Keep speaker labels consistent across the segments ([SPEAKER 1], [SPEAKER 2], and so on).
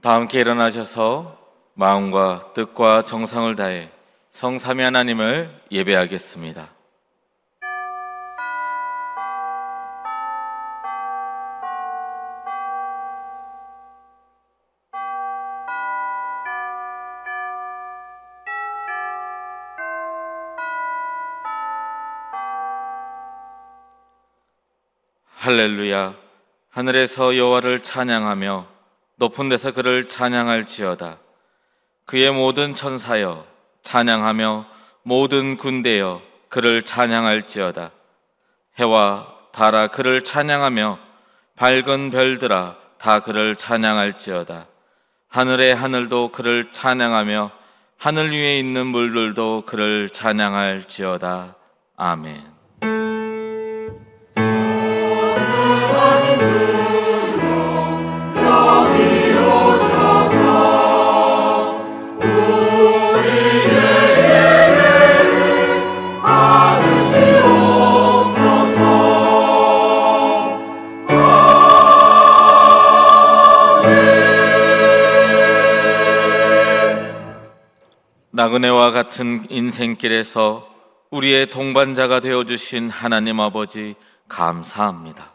[SPEAKER 1] 다 함께 일어나셔서 마음과 뜻과 정성을 다해 성삼위 하나님을 예배하겠습니다. 할렐루야. 하늘에서 여호와를 찬양하며 높은 데서 그를 찬양할지어다. 그의 모든 천사여 찬양하며 모든 군대여 그를 찬양할지어다. 해와 달아 그를 찬양하며 밝은 별들아 다 그를 찬양할지어다. 하늘의 하늘도 그를 찬양하며 하늘 위에 있는 물들도 그를 찬양할지어다. 아멘. 나그네와 같은 인생길에서 우리의 동반자가 되어주신 하나님 아버지 감사합니다.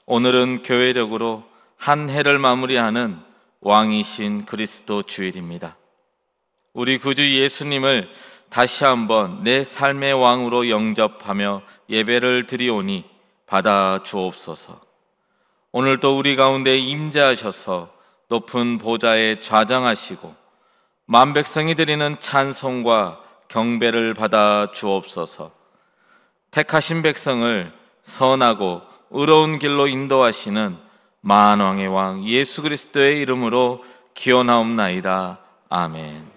[SPEAKER 1] 오늘은 교회력으로 한 해를 마무리하는 왕이신 그리스도 주일입니다. 우리 구주 예수님을 다시 한번 내 삶의 왕으로 영접하며 예배를 드리오니 받아 주옵소서. 오늘도 우리 가운데 임재하셔서 높은 보좌에 좌정하시고 만백성이 드리는 찬송과 경배를 받아 주옵소서. 택하신 백성을 선하고 의로운 길로 인도하시는 만왕의 왕 예수 그리스도의 이름으로 기원하옵나이다. 아멘.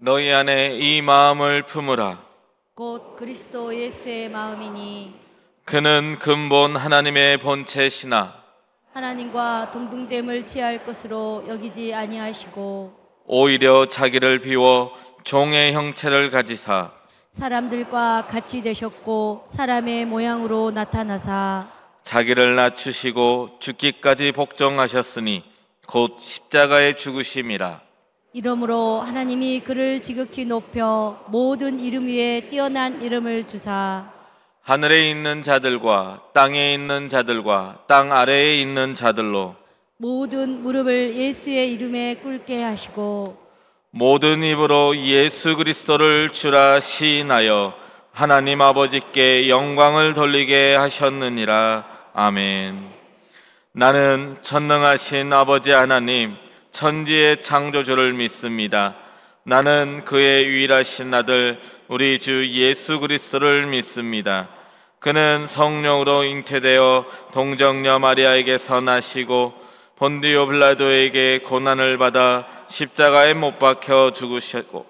[SPEAKER 1] 너희 안에 이 마음을 품으라.
[SPEAKER 2] 곧 그리스도 예수의 마음이니
[SPEAKER 1] 그는 근본 하나님의 본체시나
[SPEAKER 2] 하나님과 동등됨을 취할 것으로 여기지 아니하시고
[SPEAKER 1] 오히려 자기를 비워 종의 형체를 가지사
[SPEAKER 2] 사람들과 같이 되셨고 사람의 모양으로 나타나사
[SPEAKER 1] 자기를 낮추시고 죽기까지 복종하셨으니 곧 십자가의 죽으심이라.
[SPEAKER 2] 이러므로 하나님이 그를 지극히 높여 모든 이름 위에 뛰어난 이름을 주사
[SPEAKER 1] 하늘에 있는 자들과 땅에 있는 자들과 땅 아래에 있는 자들로
[SPEAKER 2] 모든 무릎을 예수의 이름에 꿇게 하시고
[SPEAKER 1] 모든 입으로 예수 그리스도를 주라 시인하여 하나님 아버지께 영광을 돌리게 하셨느니라. 아멘. 나는 전능하신 아버지 하나님 천지의 창조주를 믿습니다. 나는 그의 유일하신 아들 우리 주 예수 그리스도를 믿습니다. 그는 성령으로 잉태되어 동정녀 마리아에게서 나시고 본디오 빌라도에게 고난을 받아 십자가에 못 박혀 죽으셨고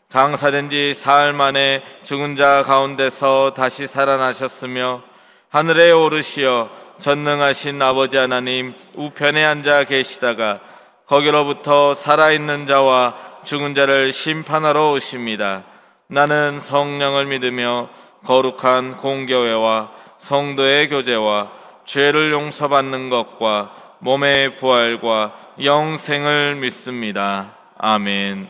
[SPEAKER 1] 장사된 지 사흘 만에 죽은 자 가운데서 다시 살아나셨으며 하늘에 오르시어 전능하신 아버지 하나님 우편에 앉아 계시다가 거기로부터 살아있는 자와 죽은 자를 심판하러 오십니다. 나는 성령을 믿으며 거룩한 공교회와 성도의 교제와 죄를 용서받는 것과 몸의 부활과 영생을 믿습니다. 아멘.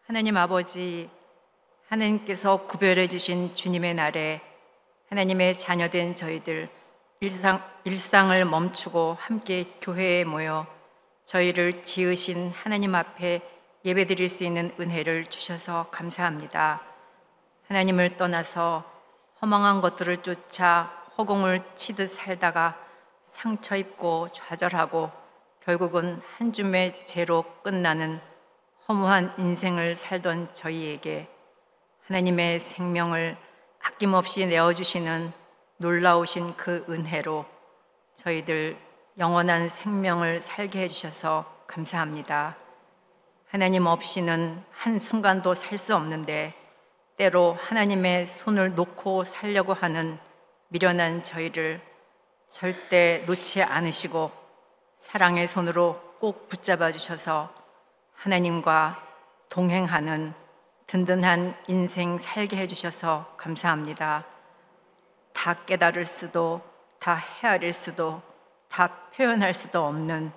[SPEAKER 3] 하나님 아버지, 하나님께서 구별해 주신 주님의 날에 하나님의 자녀된 저희들 일상을 멈추고 함께 교회에 모여 저희를 지으신 하나님 앞에 예배드릴 수 있는 은혜를 주셔서 감사합니다. 하나님을 떠나서 허망한 것들을 쫓아 허공을 치듯 살다가 상처 입고 좌절하고 결국은 한 줌의 죄로 끝나는 허무한 인생을 살던 저희에게 하나님의 생명을 아낌없이 내어주시는 놀라우신 그 은혜로 저희들 영원한 생명을 살게 해주셔서 감사합니다. 하나님 없이는 한순간도 살 수 없는데 때로 하나님의 손을 놓고 살려고 하는 미련한 저희를 절대 놓지 않으시고 사랑의 손으로 꼭 붙잡아 주셔서 하나님과 동행하는 든든한 인생 살게 해주셔서 감사합니다. 다 깨달을 수도, 다 헤아릴 수도, 다 표현할 수도 없는,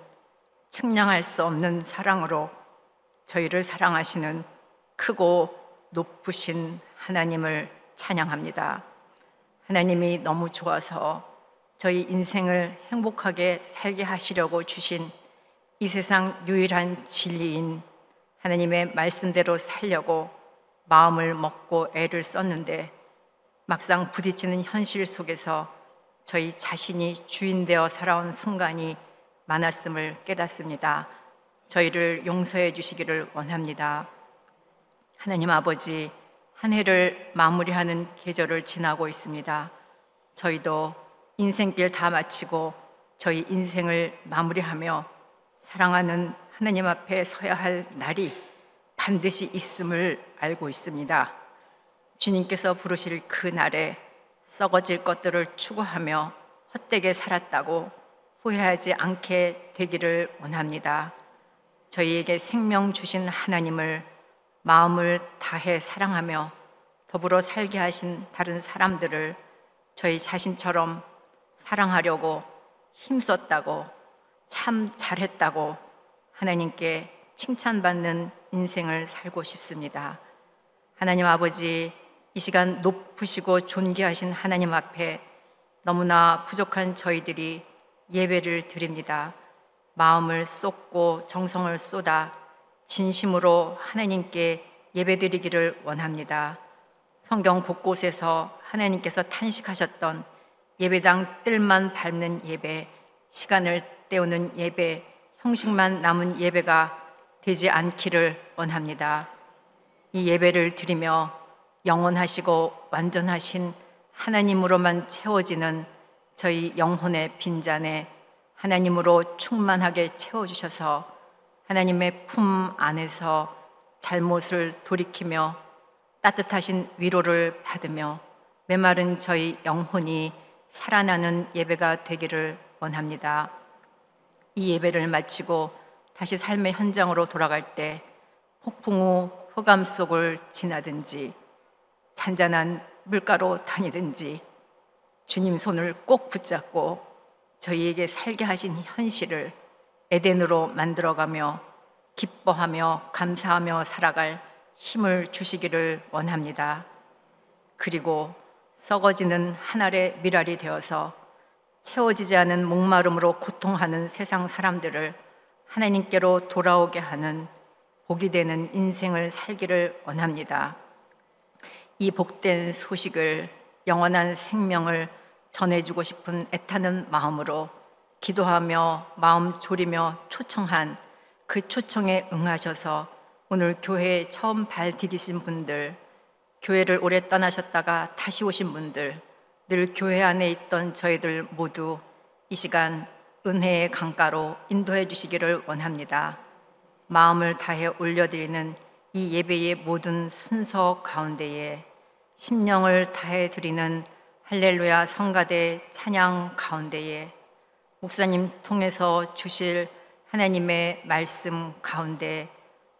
[SPEAKER 3] 측량할 수 없는 사랑으로 저희를 사랑하시는 크고 높으신 하나님을 찬양합니다. 하나님이 너무 좋아서 저희 인생을 행복하게 살게 하시려고 주신 이 세상 유일한 진리인 하나님의 말씀대로 살려고 마음을 먹고 애를 썼는데 막상 부딪히는 현실 속에서 저희 자신이 주인 되어 살아온 순간이 많았음을 깨닫습니다. 저희를 용서해 주시기를 원합니다. 하나님 아버지, 한 해를 마무리하는 계절을 지나고 있습니다. 저희도 인생길 다 마치고 저희 인생을 마무리하며 사랑하는 하나님 앞에 서야 할 날이 반드시 있음을 알고 있습니다. 주님께서 부르실 그 날에 썩어질 것들을 추구하며 헛되게 살았다고 후회하지 않게 되기를 원합니다. 저희에게 생명 주신 하나님을 마음을 다해 사랑하며 더불어 살게 하신 다른 사람들을 저희 자신처럼 사랑하려고 힘썼다고 참 잘했다고 하나님께 칭찬받는 인생을 살고 싶습니다. 하나님 아버지, 이 시간 높으시고 존귀하신 하나님 앞에 너무나 부족한 저희들이 예배를 드립니다. 마음을 쏟고 정성을 쏟아 진심으로 하나님께 예배드리기를 원합니다. 성경 곳곳에서 하나님께서 탄식하셨던 예배당 뜰만 밟는 예배, 시간을 때우는 예배, 형식만 남은 예배가 되지 않기를 원합니다. 이 예배를 드리며 영원하시고 완전하신 하나님으로만 채워지는 저희 영혼의 빈잔에 하나님으로 충만하게 채워주셔서 하나님의 품 안에서 잘못을 돌이키며 따뜻하신 위로를 받으며 메마른 저희 영혼이 살아나는 예배가 되기를 원합니다. 이 예배를 마치고 다시 삶의 현장으로 돌아갈 때 폭풍 후 흑암 속을 지나든지 잔잔한 물가로 다니든지 주님 손을 꼭 붙잡고 저희에게 살게 하신 현실을 에덴으로 만들어가며 기뻐하며 감사하며 살아갈 힘을 주시기를 원합니다. 그리고 썩어지는 한 알의 밀알이 되어서 채워지지 않은 목마름으로 고통하는 세상 사람들을 하나님께로 돌아오게 하는 복이 되는 인생을 살기를 원합니다. 이 복된 소식을, 영원한 생명을 전해주고 싶은 애타는 마음으로 기도하며 마음 졸이며 초청한 그 초청에 응하셔서 오늘 교회에 처음 발 디디신 분들, 교회를 오래 떠나셨다가 다시 오신 분들, 늘 교회 안에 있던 저희들 모두 이 시간 은혜의 강가로 인도해 주시기를 원합니다. 마음을 다해 올려드리는 이 예배의 모든 순서 가운데에 심령을 다해 드리는 할렐루야 성가대 찬양 가운데에 목사님 통해서 주실 하나님의 말씀 가운데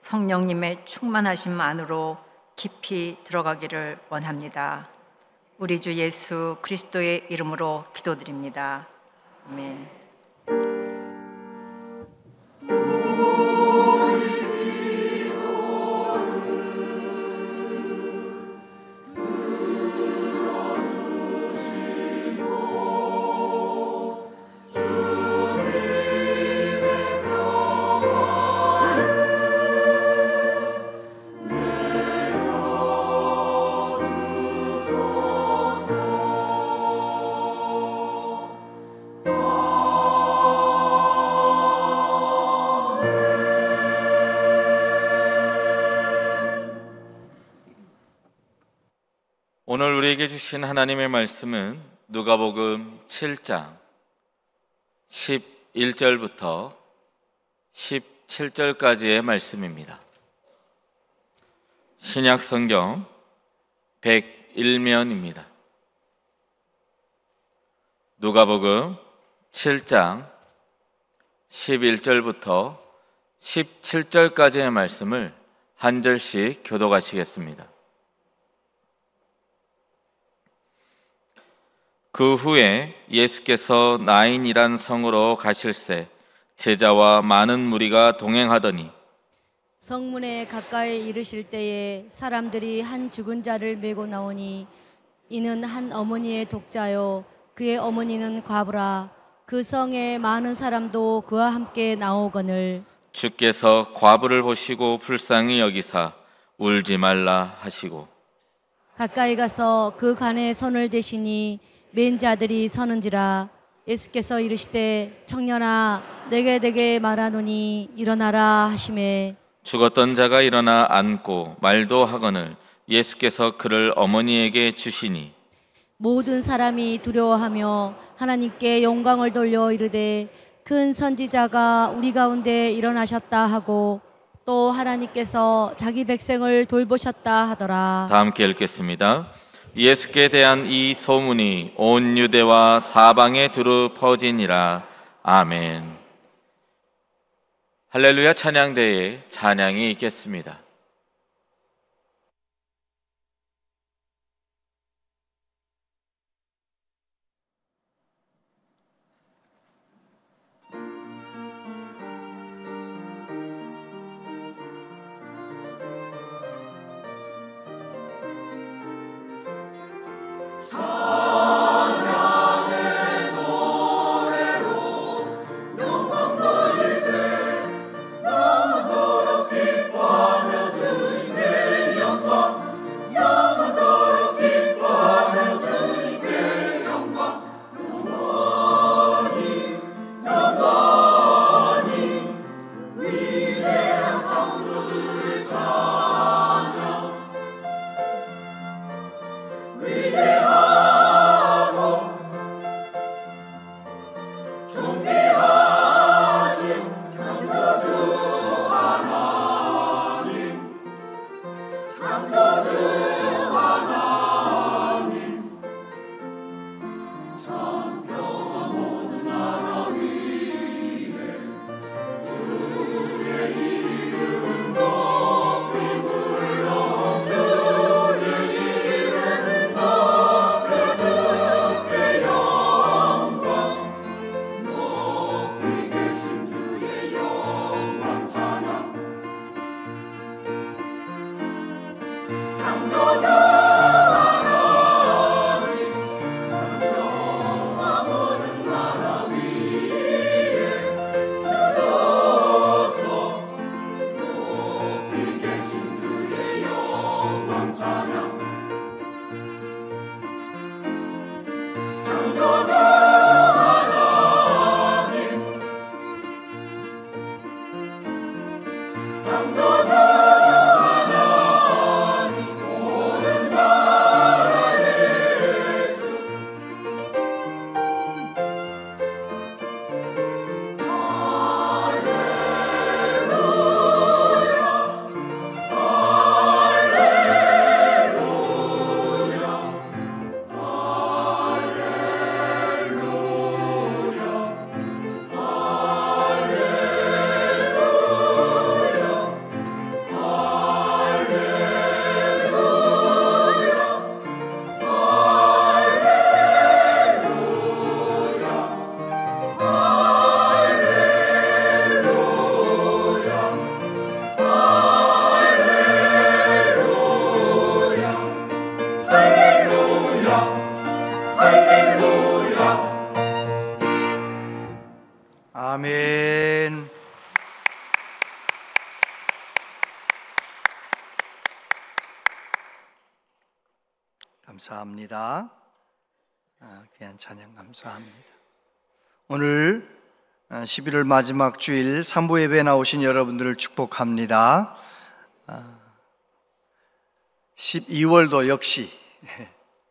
[SPEAKER 3] 성령님의 충만하심 안으로 깊이 들어가기를 원합니다. 우리 주 예수 그리스도의 이름으로 기도드립니다. 아멘.
[SPEAKER 1] 오늘 우리에게 주신 하나님의 말씀은 누가복음 7장 11절부터 17절까지의 말씀입니다. 신약 성경 101면입니다. 누가복음 7장 11절부터 17절까지의 말씀을 한 절씩 교독하시겠습니다. 그 후에 예수께서 나인이란 성으로 가실새 제자와 많은 무리가 동행하더니
[SPEAKER 2] 성문에 가까이 이르실 때에 사람들이 한 죽은 자를 메고 나오니 이는 한 어머니의 독자요 그의 어머니는 과부라. 그 성에 많은 사람도 그와 함께 나오거늘
[SPEAKER 1] 주께서 과부를 보시고 불쌍히 여기사 울지 말라 하시고
[SPEAKER 2] 가까이 가서 그 간에 손을 대시니 맨 자들이 서는지라. 예수께서 이르시되 청년아 내게 말하노니 일어나라 하시매
[SPEAKER 1] 죽었던 자가 일어나 앉고 말도 하거늘 예수께서 그를 어머니에게 주시니
[SPEAKER 2] 모든 사람이 두려워하며 하나님께 영광을 돌려 이르되 큰 선지자가 우리 가운데 일어나셨다 하고 또 하나님께서 자기 백성을 돌보셨다 하더라.
[SPEAKER 1] 다 함께 읽겠습니다. 예수께 대한 이 소문이 온 유대와 사방에 두루 퍼지니라. 아멘. 할렐루야. 찬양대에 찬양이 있겠습니다.
[SPEAKER 4] 아멘. 감사합니다. 귀한 찬양 감사합니다. 오늘 11월 마지막 주일 3부 예배에 나오신 여러분들을 축복합니다. 12월도 역시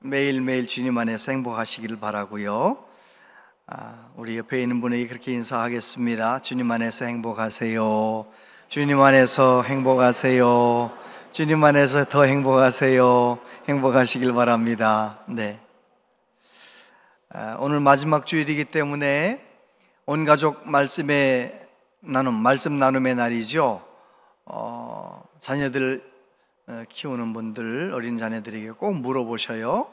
[SPEAKER 4] 매일매일 주님 안에서 행복하시기를 바라고요. 우리 옆에 있는 분에게 그렇게 인사하겠습니다. 주님 안에서 행복하세요. 주님 안에서 행복하세요. 주님 안에서 더 행복하세요. 행복하시길 바랍니다. 네. 오늘 마지막 주일이기 때문에 온 가족 말씀 나눔의 날이죠. 자녀들 키우는 분들, 어린 자녀들에게 꼭 물어보셔요.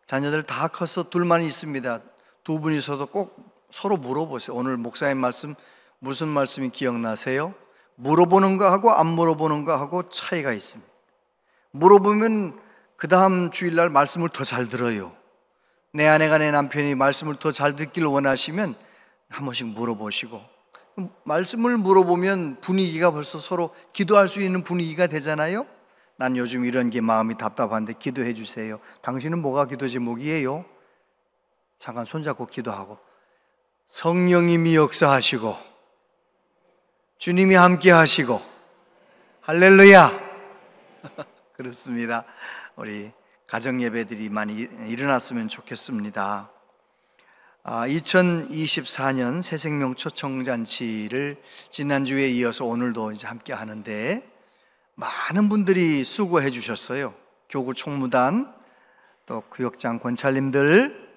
[SPEAKER 4] 자녀들 다 커서 둘만 있습니다. 두 분이서도 꼭 서로 물어보세요. 오늘 목사님 말씀 무슨 말씀이 기억나세요? 물어보는 거하고 안 물어보는 거하고 차이가 있습니다. 물어보면 그 다음 주일날 말씀을 더 잘 들어요. 내 아내가, 내 남편이 말씀을 더 잘 듣기를 원하시면 한 번씩 물어보시고, 말씀을 물어보면 분위기가 벌써 서로 기도할 수 있는 분위기가 되잖아요. 난 요즘 이런 게 마음이 답답한데 기도해 주세요. 당신은 뭐가 기도 제목이에요? 잠깐 손잡고 기도하고, 성령님이 역사하시고 주님이 함께 하시고, 할렐루야. 그렇습니다. 우리 가정 예배들이 많이 일어났으면 좋겠습니다. 2024년 새생명 초청잔치를 지난주에 이어서 오늘도 이제 함께 하는데, 많은 분들이 수고해 주셨어요. 교구 총무단, 또 구역장 권찰님들,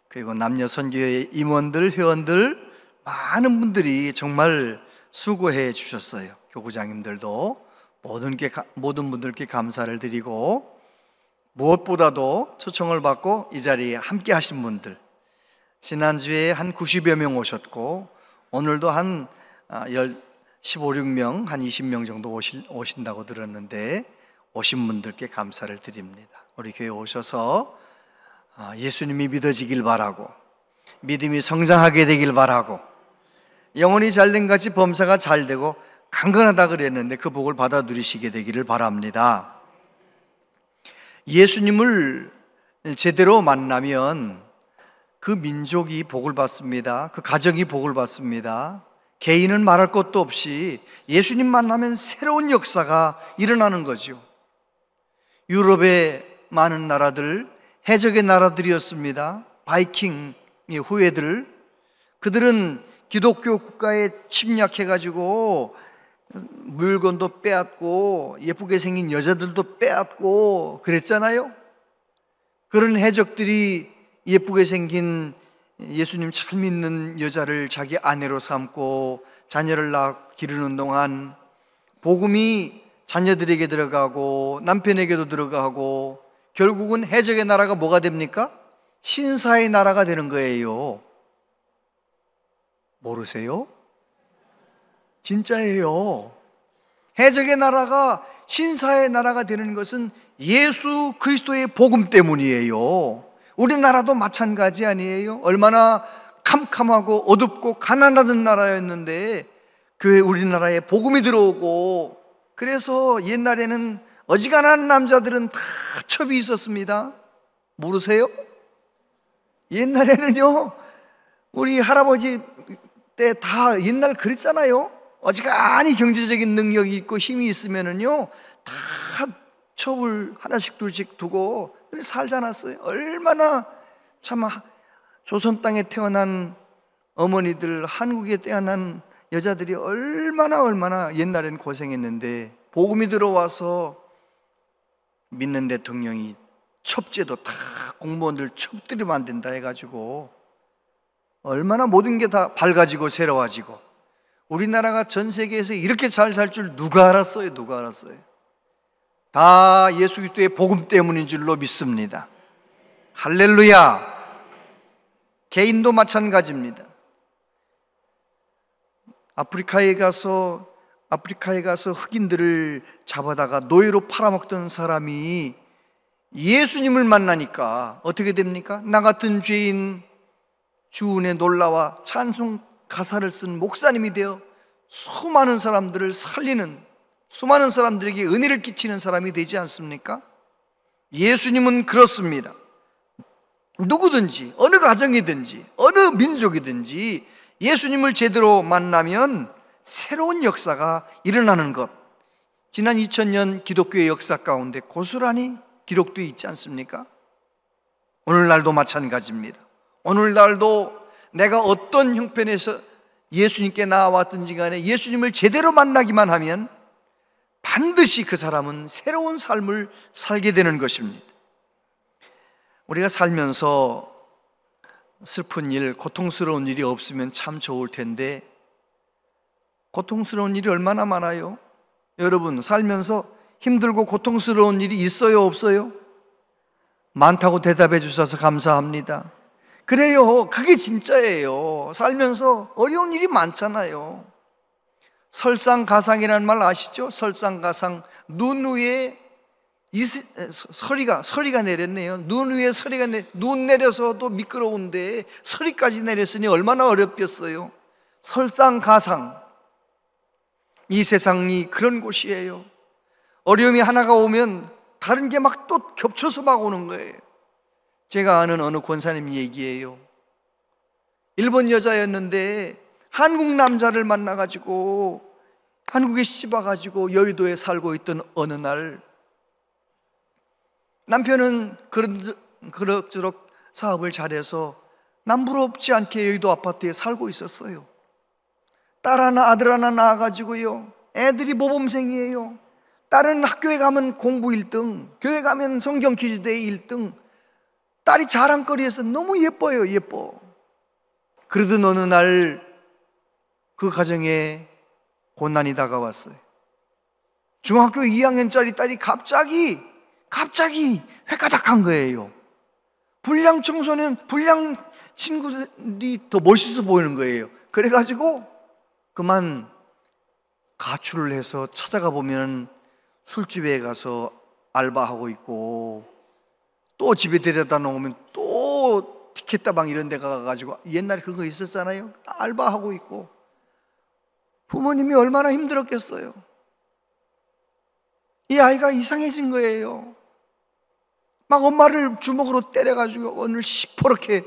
[SPEAKER 4] 그리고 남녀 선교회 임원들, 회원들, 많은 분들이 정말 수고해 주셨어요. 교구장님들도 모든 분들께 감사를 드리고, 무엇보다도 초청을 받고 이 자리에 함께 하신 분들, 지난주에 한 90여 명 오셨고 오늘도 한 16명, 한 20명 정도 오신다고 들었는데, 오신 분들께 감사를 드립니다. 우리 교회 오셔서 예수님이 믿어지길 바라고, 믿음이 성장하게 되길 바라고, 영혼이 잘된 같이 범사가 잘되고 강건하다 그랬는데 그 복을 받아 누리시게 되기를 바랍니다. 예수님을 제대로 만나면 그 민족이 복을 받습니다. 그 가정이 복을 받습니다. 개인은 말할 것도 없이 예수님 만나면 새로운 역사가 일어나는 거죠. 유럽의 많은 나라들, 해적의 나라들이었습니다. 바이킹의 후예들, 그들은 기독교 국가에 침략해가지고 물건도 빼앗고 예쁘게 생긴 여자들도 빼앗고 그랬잖아요. 그런 해적들이 예쁘게 생긴 예수님 잘 믿는 여자를 자기 아내로 삼고 자녀를 낳아 기르는 동안 복음이 자녀들에게 들어가고 남편에게도 들어가고, 결국은 해적의 나라가 뭐가 됩니까? 신사의 나라가 되는 거예요. 모르세요? 진짜예요. 해적의 나라가 신사의 나라가 되는 것은 예수 그리스도의 복음 때문이에요. 우리나라도 마찬가지 아니에요? 얼마나 캄캄하고 어둡고 가난하던 나라였는데 교회 우리나라에 복음이 들어오고, 그래서 옛날에는 어지간한 남자들은 다 첩이 있었습니다. 모르세요? 옛날에는요, 우리 할아버지 때 다 옛날 그랬잖아요. 어지간히 경제적인 능력이 있고 힘이 있으면은요, 다 첩을 하나씩 둘씩 두고 살지 않았어요. 얼마나 참 조선 땅에 태어난 어머니들, 한국에 태어난 여자들이 얼마나 옛날엔 고생했는데, 복음이 들어와서 믿는 대통령이 첩제도 다 공무원들 첩들이 만든다 해가지고 얼마나 모든 게 다 밝아지고 새로워지고, 우리나라가 전 세계에서 이렇게 잘 살 줄 누가 알았어요? 누가 알았어요? 다 예수 그리스도의 복음 때문인 줄로 믿습니다. 할렐루야. 개인도 마찬가지입니다. 아프리카에 가서 흑인들을 잡아다가 노예로 팔아먹던 사람이 예수님을 만나니까 어떻게 됩니까? 나 같은 죄인 주은혜 놀라와 찬송 가사를 쓴 목사님이 되어 수많은 사람들을 살리는, 수많은 사람들에게 은혜를 끼치는 사람이 되지 않습니까? 예수님은 그렇습니다. 누구든지, 어느 가정이든지, 어느 민족이든지 예수님을 제대로 만나면 새로운 역사가 일어나는 것, 지난 2000년 기독교의 역사 가운데 고스란히 기록되어 있지 않습니까? 오늘날도 마찬가지입니다. 오늘날도 내가 어떤 형편에서 예수님께 나아왔든지 간에 예수님을 제대로 만나기만 하면 반드시 그 사람은 새로운 삶을 살게 되는 것입니다. 우리가 살면서 슬픈 일, 고통스러운 일이 없으면 참 좋을 텐데 고통스러운 일이 얼마나 많아요? 여러분, 살면서 힘들고 고통스러운 일이 있어요, 없어요? 많다고 대답해 주셔서 감사합니다. 그래요, 그게 진짜예요. 살면서 어려운 일이 많잖아요. 설상가상이라는 말 아시죠? 설상가상, 눈 위에 서리가 내렸네요. 눈 위에 눈 내려서도 미끄러운데 서리까지 내렸으니 얼마나 어렵겠어요. 설상가상, 이 세상이 그런 곳이에요. 어려움이 하나가 오면 다른 게 막 또 겹쳐서 막 오는 거예요. 제가 아는 어느 권사님 얘기예요. 일본 여자였는데 한국 남자를 만나가지고 한국에 시집 와가지고 여의도에 살고 있던 어느 날 남편은 그럭저럭 사업을 잘해서 남부럽지 않게 여의도 아파트에 살고 있었어요. 딸 하나 아들 하나 낳아가지고요, 애들이 모범생이에요. 딸은 학교에 가면 공부 1등, 교회 가면 성경 퀴즈대회 1등. 딸이 자랑거리에서 너무 예뻐요, 예뻐. 그러던 어느 날 그 가정에 고난이 다가왔어요. 중학교 2학년짜리 딸이 갑자기 획가닥한 거예요. 불량 청소년, 불량 친구들이 더 멋있어 보이는 거예요. 그래가지고 그만 가출을 해서 찾아가 보면 술집에 가서 알바하고 있고, 또 집에 데려다 놓으면 또 티켓다방 이런 데 가가지고, 옛날에 그런 거 있었잖아요. 알바하고 있고. 부모님이 얼마나 힘들었겠어요. 이 아이가 이상해진 거예요. 막 엄마를 주먹으로 때려가지고 오늘 시퍼렇게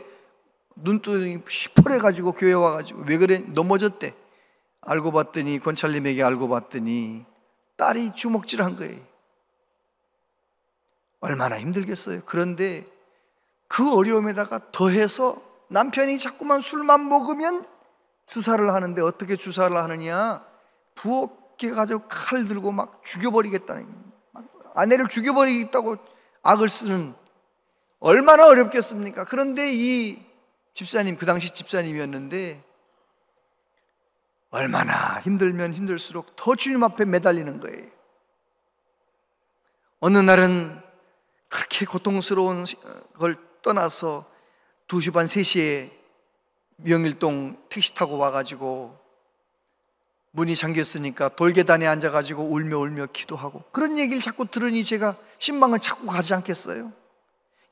[SPEAKER 4] 눈뜨니 시퍼래가지고 교회 와가지고, 왜 그래? 넘어졌대. 알고 봤더니, 권찰님에게 알고 봤더니 딸이 주먹질한 거예요. 얼마나 힘들겠어요. 그런데 그 어려움에다가 더해서 남편이 자꾸만 술만 먹으면 주사를 하는데, 어떻게 주사를 하느냐, 부엌에 가지고 칼 들고 막 죽여버리겠다는, 막 아내를 죽여버리겠다고 악을 쓰는, 얼마나 어렵겠습니까? 그런데 이 집사님, 그 당시 집사님이었는데 얼마나 힘들면 힘들수록 더 주님 앞에 매달리는 거예요. 어느 날은 그렇게 고통스러운 걸 떠나서 2시 반, 3시에 명일동 택시 타고 와가지고 문이 잠겼으니까 돌계단에 앉아가지고 울며 기도하고, 그런 얘기를 자꾸 들으니 제가 신방을 자꾸 가지 않겠어요?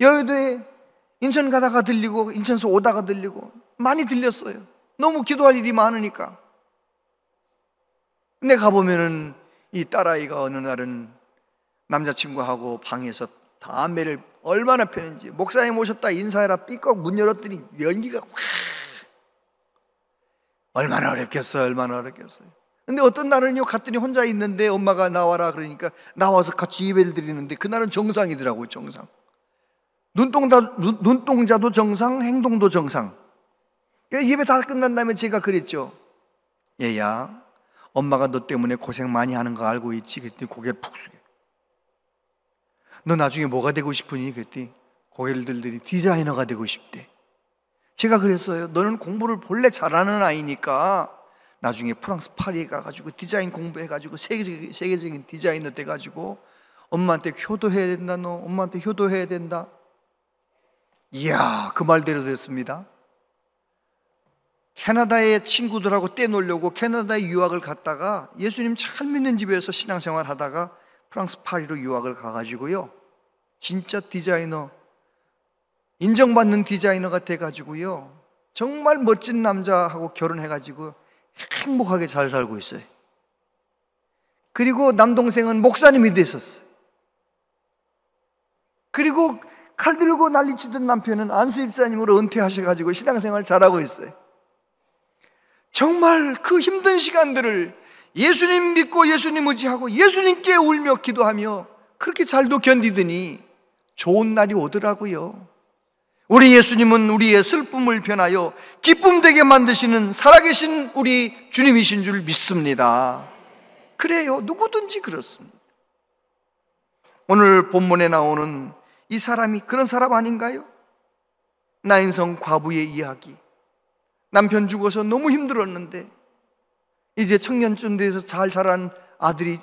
[SPEAKER 4] 여의도에 인천 가다가 들리고 인천서 오다가 들리고 많이 들렸어요. 너무 기도할 일이 많으니까. 근데 가보면은 이 딸아이가 어느 날은 남자친구하고 방에서 담배를 얼마나 피는지, 목사님 오셨다 인사해라 삐걱 문 열었더니 연기가 확, 얼마나 어렵겠어요. 얼마나 어렵겠어요. 근데 어떤 날은요, 갔더니 혼자 있는데 엄마가 나와라 그러니까 나와서 같이 예배를 드리는데, 그날은 정상이더라고요. 정상. 눈동자도 정상, 행동도 정상. 예배 다 끝난 다음에 제가 그랬죠. 얘야, 엄마가 너 때문에 고생 많이 하는 거 알고 있지? 그랬더니 고개를 푹 숙여. 너 나중에 뭐가 되고 싶으니? 그랬더니 고개를 들더니 디자이너가 되고 싶대. 제가 그랬어요. 너는 공부를 본래 잘하는 아이니까 나중에 프랑스 파리에 가가지고 디자인 공부해가지고 세계적인 디자이너 돼가지고 엄마한테 효도해야 된다. 너 엄마한테 효도해야 된다. 이야, 그 말대로 됐습니다. 캐나다의 친구들하고 떼놀려고 캐나다에 유학을 갔다가 예수님 잘 믿는 집에서 신앙생활 하다가 프랑스 파리로 유학을 가가지고요, 진짜 디자이너, 인정받는 디자이너가 돼가지고요, 정말 멋진 남자하고 결혼해가지고 행복하게 잘 살고 있어요. 그리고 남동생은 목사님이 됐었어요. 그리고 칼 들고 난리치던 남편은 안수 집사님으로 은퇴하셔가지고 신앙생활 잘하고 있어요. 정말 그 힘든 시간들을 예수님 믿고 예수님 의지하고 예수님께 울며 기도하며 그렇게 잘도 견디더니 좋은 날이 오더라고요. 우리 예수님은 우리의 슬픔을 변하여 기쁨 되게 만드시는 살아계신 우리 주님이신 줄 믿습니다. 그래요. 누구든지 그렇습니다. 오늘 본문에 나오는 이 사람이 그런 사람 아닌가요? 나인성 과부의 이야기. 남편 죽어서 너무 힘들었는데 이제 청년쯤 돼서 잘 자란 아들이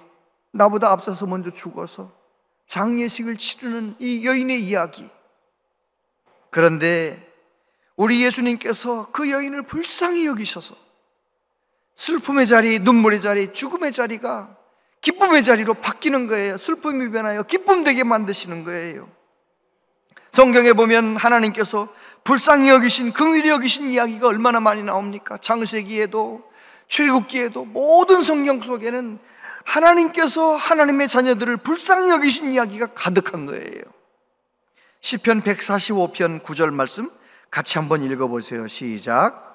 [SPEAKER 4] 나보다 앞서서 먼저 죽어서 장례식을 치르는 이 여인의 이야기. 그런데 우리 예수님께서 그 여인을 불쌍히 여기셔서 슬픔의 자리, 눈물의 자리, 죽음의 자리가 기쁨의 자리로 바뀌는 거예요. 슬픔이 변하여 기쁨 되게 만드시는 거예요. 성경에 보면 하나님께서 불쌍히 여기신, 긍휼히 여기신 이야기가 얼마나 많이 나옵니까? 창세기에도 출애굽기에도 모든 성경 속에는 하나님께서 하나님의 자녀들을 불쌍히 여기신 이야기가 가득한 거예요. 시편 145편 9절 말씀 같이 한번 읽어보세요. 시작.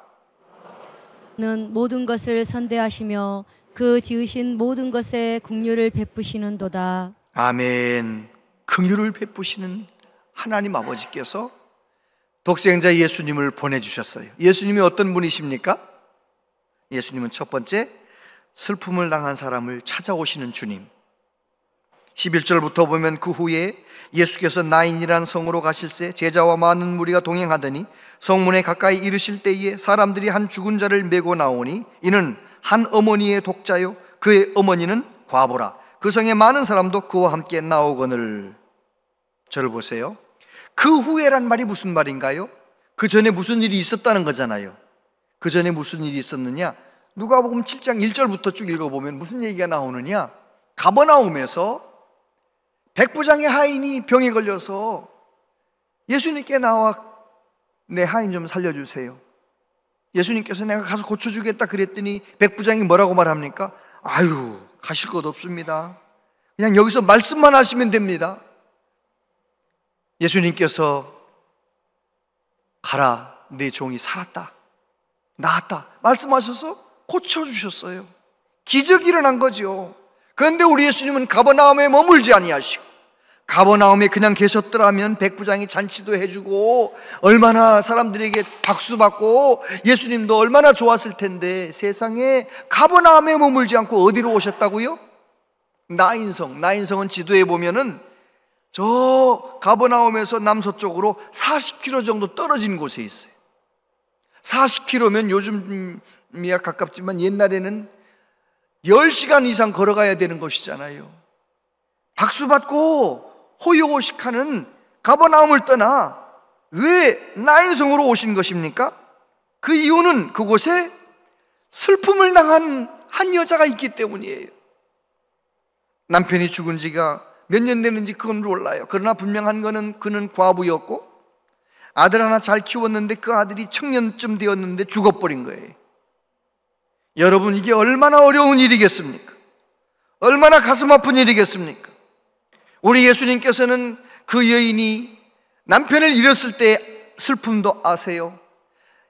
[SPEAKER 2] 는 모든 것을 선대하시며 그 지으신 모든 것에 긍휼을 베푸시는도다.
[SPEAKER 4] 아멘. 긍휼을 베푸시는 하나님 아버지께서 독생자 예수님을 보내주셨어요. 예수님이 어떤 분이십니까? 예수님은 첫 번째, 슬픔을 당한 사람을 찾아오시는 주님. 11절부터 보면 그 후에 예수께서 나인이라는 성으로 가실새 제자와 많은 무리가 동행하더니 성문에 가까이 이르실 때에 사람들이 한 죽은 자를 메고 나오니 이는 한 어머니의 독자요 그의 어머니는 과부라. 그 성에 많은 사람도 그와 함께 나오거늘. 저를 보세요. 그 후에란 말이 무슨 말인가요? 그 전에 무슨 일이 있었다는 거잖아요. 그 전에 무슨 일이 있었느냐? 누가복음 7장 1절부터 쭉 읽어보면 무슨 얘기가 나오느냐? 가버나움에서 백부장의 하인이 병에 걸려서 예수님께 나와 내 하인 좀 살려주세요. 예수님께서 내가 가서 고쳐주겠다 그랬더니 백부장이 뭐라고 말합니까? 아유, 가실 것 없습니다. 그냥 여기서 말씀만 하시면 됩니다. 예수님께서 가라, 내 종이 살았다, 나았다 말씀하셔서 고쳐주셨어요. 기적이 일어난 거죠. 그런데 우리 예수님은 가버나움에 머물지 아니하시고 가버나움에 그냥 계셨더라면 백부장이 잔치도 해주고 얼마나 사람들에게 박수 받고 예수님도 얼마나 좋았을 텐데 세상에 가버나움에 머물지 않고 어디로 오셨다고요? 나인성. 나인성은 지도에 보면은 저 가버나움에서 남서쪽으로 40km 정도 떨어진 곳에 있어요. 40km면 요즘이야 가깝지만 옛날에는 10시간 이상 걸어가야 되는 곳이잖아요. 박수받고 호요호식하는 가버나움을 떠나 왜 나인성으로 오신 것입니까? 그 이유는 그곳에 슬픔을 당한 한 여자가 있기 때문이에요. 남편이 죽은 지가 몇 년 되는지 그건 몰라요. 그러나 분명한 거는 그는 과부였고 아들 하나 잘 키웠는데 그 아들이 청년쯤 되었는데 죽어버린 거예요. 여러분, 이게 얼마나 어려운 일이겠습니까? 얼마나 가슴 아픈 일이겠습니까? 우리 예수님께서는 그 여인이 남편을 잃었을 때 슬픔도 아세요.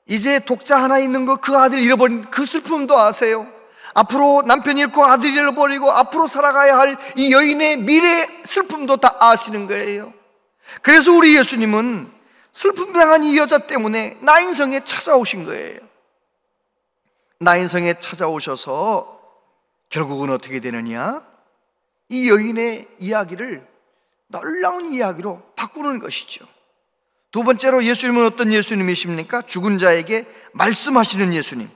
[SPEAKER 4] 이제 독자 하나 있는 거, 그 아들을 잃어버린 그 슬픔도 아세요. 앞으로 남편 잃고 아들 잃어버리고 앞으로 살아가야 할 이 여인의 미래 슬픔도 다 아시는 거예요. 그래서 우리 예수님은 슬픔 당한 이 여자 때문에 나인성에 찾아오신 거예요. 나인성에 찾아오셔서 결국은 어떻게 되느냐? 이 여인의 이야기를 놀라운 이야기로 바꾸는 것이죠. 두 번째로 예수님은 어떤 예수님이십니까? 죽은 자에게 말씀하시는 예수님.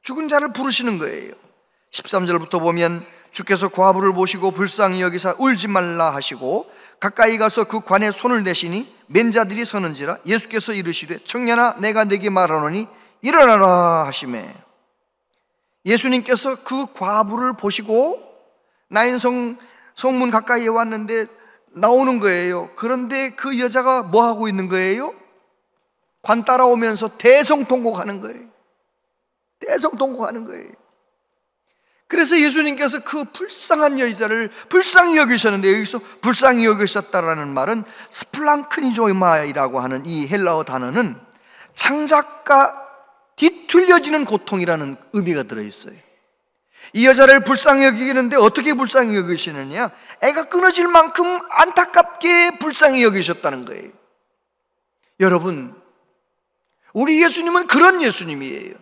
[SPEAKER 4] 죽은 자를 부르시는 거예요. 13절부터 보면 주께서 과부를 보시고 불쌍히 여기사 울지 말라 하시고 가까이 가서 그 관에 손을 대시니 맨 자들이 서는지라 예수께서 이르시되 청년아 내가 네게 말하노니 일어나라 하시매. 예수님께서 그 과부를 보시고 나인성 성문 가까이에 왔는데 나오는 거예요. 그런데 그 여자가 뭐 하고 있는 거예요? 관 따라오면서 대성통곡하는 거예요. 대성통곡하는 거예요. 그래서 예수님께서 그 불쌍한 여자를 불쌍히 여기셨는데 여기서 불쌍히 여기셨다라는 말은 스플랑크니조마이라고 하는 이 헬라어 단어는 창작과 뒤틀려지는 고통이라는 의미가 들어있어요. 이 여자를 불쌍히 여기는데 어떻게 불쌍히 여기시느냐? 애가 끊어질 만큼 안타깝게 불쌍히 여기셨다는 거예요. 여러분, 우리 예수님은 그런 예수님이에요.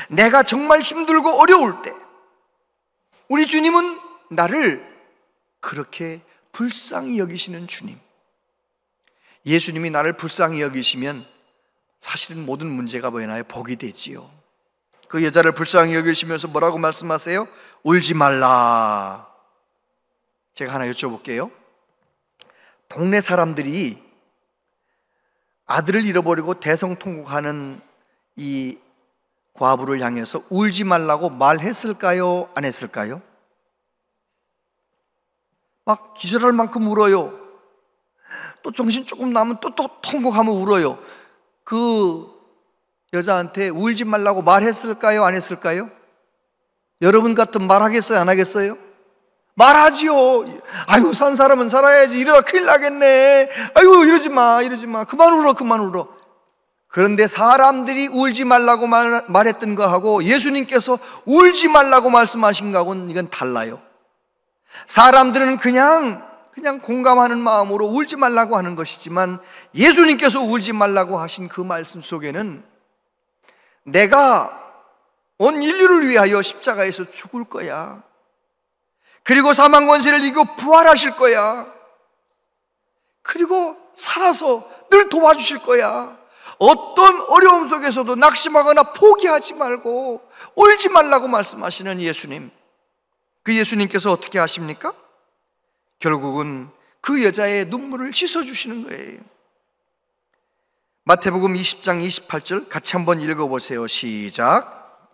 [SPEAKER 4] 내가 정말 힘들고 어려울 때 우리 주님은 나를 그렇게 불쌍히 여기시는 주님. 예수님이 나를 불쌍히 여기시면 사실은 모든 문제가 뭐였나요? 복이 되지요. 그 여자를 불쌍히 여기시면서 뭐라고 말씀하세요? 울지 말라. 제가 하나 여쭤볼게요. 동네 사람들이 아들을 잃어버리고 대성통곡하는 이 과부를 향해서 울지 말라고 말했을까요? 안 했을까요? 막 기절할 만큼 울어요. 또 정신 조금 나면 또 통곡하면 울어요. 그 여자한테 울지 말라고 말했을까요? 안 했을까요? 여러분 같으면 말하겠어요? 안 하겠어요? 말하지요. 아유, 산 사람은 살아야지. 이러다 큰일 나겠네. 아유, 이러지 마. 그만 울어. 그런데 사람들이 울지 말라고 말했던 거하고 예수님께서 울지 말라고 말씀하신 거하고는 이건 달라요. 사람들은 그냥 공감하는 마음으로 울지 말라고 하는 것이지만 예수님께서 울지 말라고 하신 그 말씀 속에는 내가 온 인류를 위하여 십자가에서 죽을 거야. 그리고 사망 권세를 이기고 부활하실 거야. 그리고 살아서 늘 도와주실 거야. 어떤 어려움 속에서도 낙심하거나 포기하지 말고 울지 말라고 말씀하시는 예수님. 그 예수님께서 어떻게 하십니까? 결국은 그 여자의 눈물을 씻어주시는 거예요. 마태복음 20장 28절 같이 한번 읽어보세요. 시작.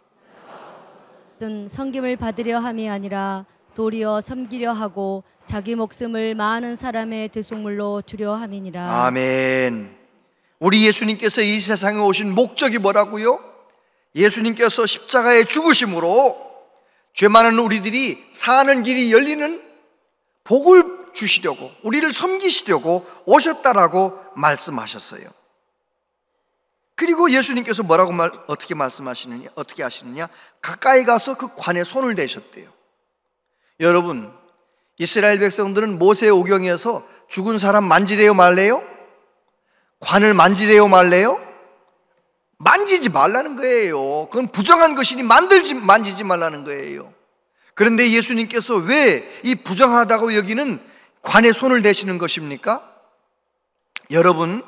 [SPEAKER 2] 섬김을 받으려 함이 아니라 도리어 섬기려 하고 자기 목숨을 많은 사람의 대속물로 주려 함이니라.
[SPEAKER 4] 아멘. 우리 예수님께서 이 세상에 오신 목적이 뭐라고요? 예수님께서 십자가에 죽으심으로 죄 많은 우리들이 사는 길이 열리는 복을 주시려고, 우리를 섬기시려고 오셨다라고 말씀하셨어요. 그리고 예수님께서 뭐라고 어떻게 말씀하시느냐, 어떻게 하시느냐? 가까이 가서 그 관에 손을 대셨대요. 여러분, 이스라엘 백성들은 모세 오경에서 죽은 사람 만지래요, 말래요? 관을 만지래요, 말래요? 만지지 말라는 거예요. 그건 부정한 것이니 만지지 말라는 거예요. 그런데 예수님께서 왜 이 부정하다고 여기는 관에 손을 대시는 것입니까? 여러분,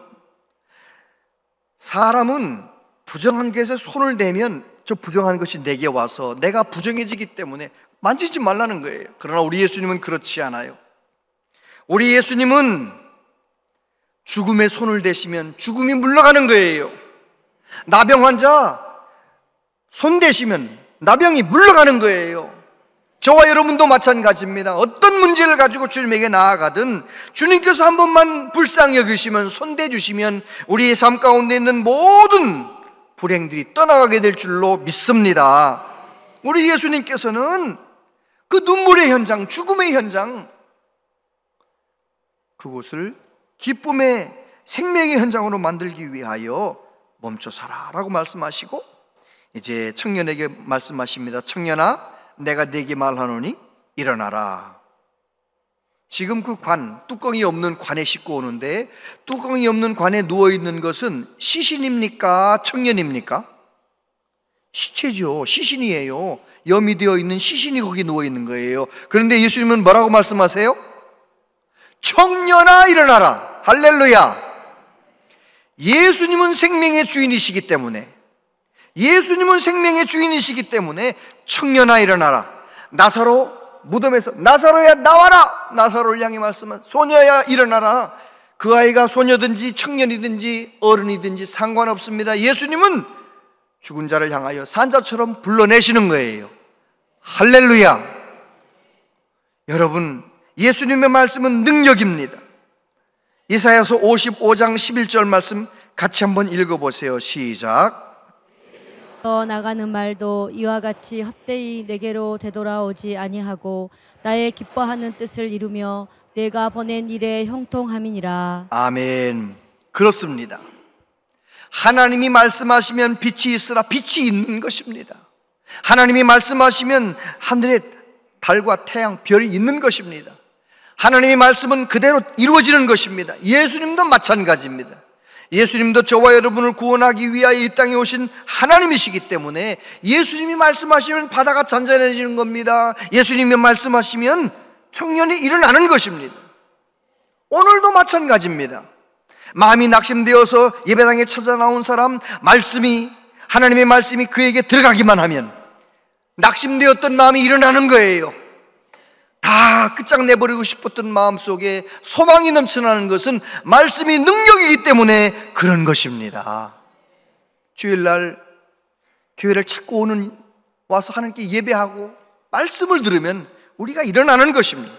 [SPEAKER 4] 사람은 부정한 것에 손을 대면 저 부정한 것이 내게 와서 내가 부정해지기 때문에 만지지 말라는 거예요. 그러나 우리 예수님은 그렇지 않아요. 우리 예수님은 죽음에 손을 대시면 죽음이 물러가는 거예요. 나병 환자 손 대시면 나병이 물러가는 거예요. 저와 여러분도 마찬가지입니다. 어떤 문제를 가지고 주님에게 나아가든 주님께서 한 번만 불쌍히 여기시면 손 대주시면 우리의 삶 가운데 있는 모든 불행들이 떠나가게 될 줄로 믿습니다. 우리 예수님께서는 그 눈물의 현장, 죽음의 현장, 그곳을 기쁨의 생명의 현장으로 만들기 위하여 멈춰서라 라고 말씀하시고 이제 청년에게 말씀하십니다. 청년아, 내가 네게 말하노니 일어나라. 지금 그 관, 뚜껑이 없는 관에 싣고 오는데 뚜껑이 없는 관에 누워있는 것은 시신입니까? 청년입니까? 시체죠. 시신이에요. 염이 되어 있는 시신이 거기 누워있는 거예요. 그런데 예수님은 뭐라고 말씀하세요? 청년아 일어나라. 할렐루야. 예수님은 생명의 주인이시기 때문에 청년아 일어나라. 나사로 무덤에서 나사로야 나와라. 나사로를 향해 말씀한 소녀야 일어나라. 그 아이가 소녀든지 청년이든지 어른이든지 상관없습니다. 예수님은 죽은 자를 향하여 산자처럼 불러내시는 거예요. 할렐루야. 여러분, 예수님의 말씀은 능력입니다. 이사야서 55장 11절 말씀 같이 한번 읽어보세요. 시작.
[SPEAKER 2] 더 나가는 말도 이와 같이 헛되이 내게로 되돌아오지 아니하고 나의 기뻐하는 뜻을 이루며 내가 보낸 일에 형통함이니라.
[SPEAKER 4] 아멘. 그렇습니다. 하나님이 말씀하시면 빛이 있으라. 빛이 있는 것입니다. 하나님이 말씀하시면 하늘에 달과 태양, 별이 있는 것입니다. 하나님의 말씀은 그대로 이루어지는 것입니다. 예수님도 마찬가지입니다. 예수님도 저와 여러분을 구원하기 위하여 이 땅에 오신 하나님이시기 때문에 예수님이 말씀하시면 바다가 잔잔해지는 겁니다. 예수님이 말씀하시면 청년이 일어나는 것입니다. 오늘도 마찬가지입니다. 마음이 낙심되어서 예배당에 찾아 나온 사람, 하나님의 말씀이 그에게 들어가기만 하면 낙심되었던 마음이 일어나는 거예요. 다 끝장내버리고 싶었던 마음속에 소망이 넘쳐나는 것은 말씀이 능력이기 때문에 그런 것입니다. 주일날 교회를 찾고 와서 하나님께 예배하고 말씀을 들으면 우리가 일어나는 것입니다.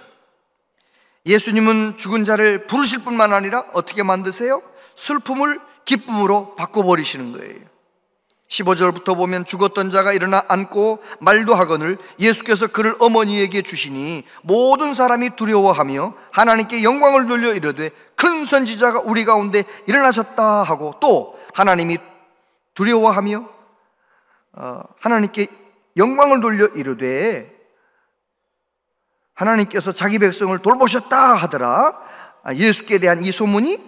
[SPEAKER 4] 예수님은 죽은 자를 부르실 뿐만 아니라 어떻게 만드세요? 슬픔을 기쁨으로 바꿔버리시는 거예요. 15절부터 보면 죽었던 자가 일어나 앉고 말도 하거늘 예수께서 그를 어머니에게 주시니 모든 사람이 두려워하며 하나님께 영광을 돌려 이르되 큰 선지자가 우리 가운데 일어나셨다 하고, 또 하나님이 두려워하며 하나님께 영광을 돌려 이르되 하나님께서 자기 백성을 돌보셨다 하더라. 예수께 대한 이 소문이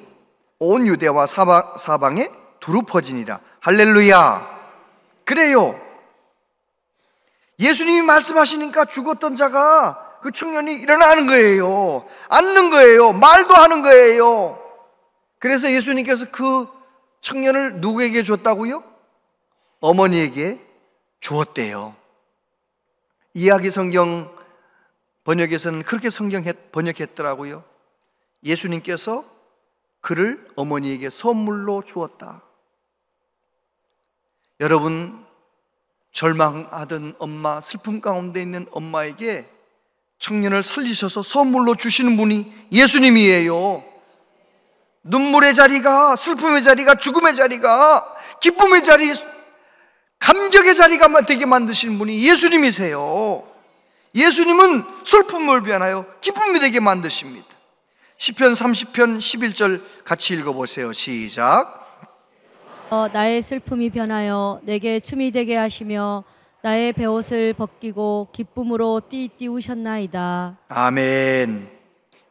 [SPEAKER 4] 온 유대와 사방에 두루 퍼지니라. 할렐루야. 그래요. 예수님이 말씀하시니까 죽었던 자가, 그 청년이 일어나는 거예요. 앉는 거예요. 말도 하는 거예요. 그래서 예수님께서 그 청년을 누구에게 줬다고요? 어머니에게 주었대요. 이야기 성경 번역에서는 그렇게 번역했더라고요. 예수님께서 그를 어머니에게 선물로 주었다. 여러분, 절망하던 엄마, 슬픔 가운데 있는 엄마에게 청년을 살리셔서 선물로 주시는 분이 예수님이에요. 눈물의 자리가, 슬픔의 자리가, 죽음의 자리가, 기쁨의 자리, 감격의 자리가 되게 만드시는 분이 예수님이세요. 예수님은 슬픔을 변하여 기쁨이 되게 만드십니다. 시편 30편 11절 같이 읽어보세요. 시작.
[SPEAKER 2] 나의 슬픔이 변하여 내게 춤이 되게 하시며 나의 베옷을 벗기고 기쁨으로 띠우셨나이다. 아멘.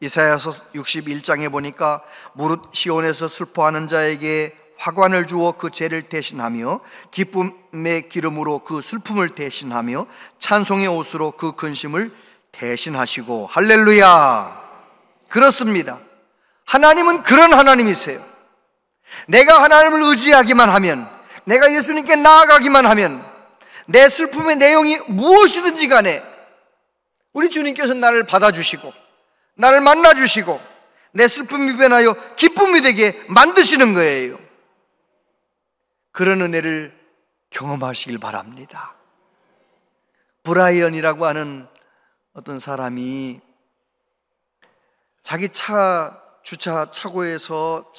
[SPEAKER 4] 이사야서 61장에 보니까 무릇 시온에서 슬퍼하는 자에게 화관을 주어 그 죄를 대신하며 기쁨의 기름으로 그 슬픔을 대신하며 찬송의 옷으로 그 근심을 대신하시고. 할렐루야. 그렇습니다. 하나님은 그런 하나님이세요. 내가 하나님을 의지하기만 하면, 내가 예수님께 나아가기만 하면, 내 슬픔의 내용이 무엇이든지 간에 우리 주님께서 나를 받아주시고 나를 만나주시고 내 슬픔이 변하여 기쁨이 되게 만드시는 거예요. 그런 은혜를 경험하시길 바랍니다. 브라이언이라고 하는 어떤 사람이 자기 주차 차고에서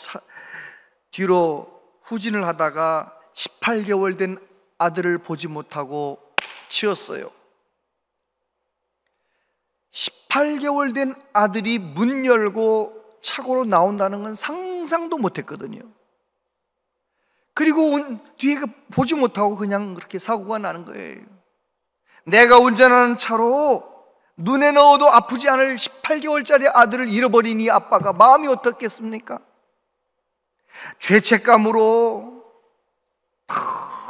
[SPEAKER 4] 뒤로 후진을 하다가 18개월 된 아들을 보지 못하고 치였어요. 18개월 된 아들이 문 열고 차고로 나온다는 건 상상도 못했거든요. 그리고 뒤에 보지 못하고 그냥 그렇게 사고가 나는 거예요. 내가 운전하는 차로 눈에 넣어도 아프지 않을 18개월짜리 아들을 잃어버린 이 아빠가 마음이 어떻겠습니까? 죄책감으로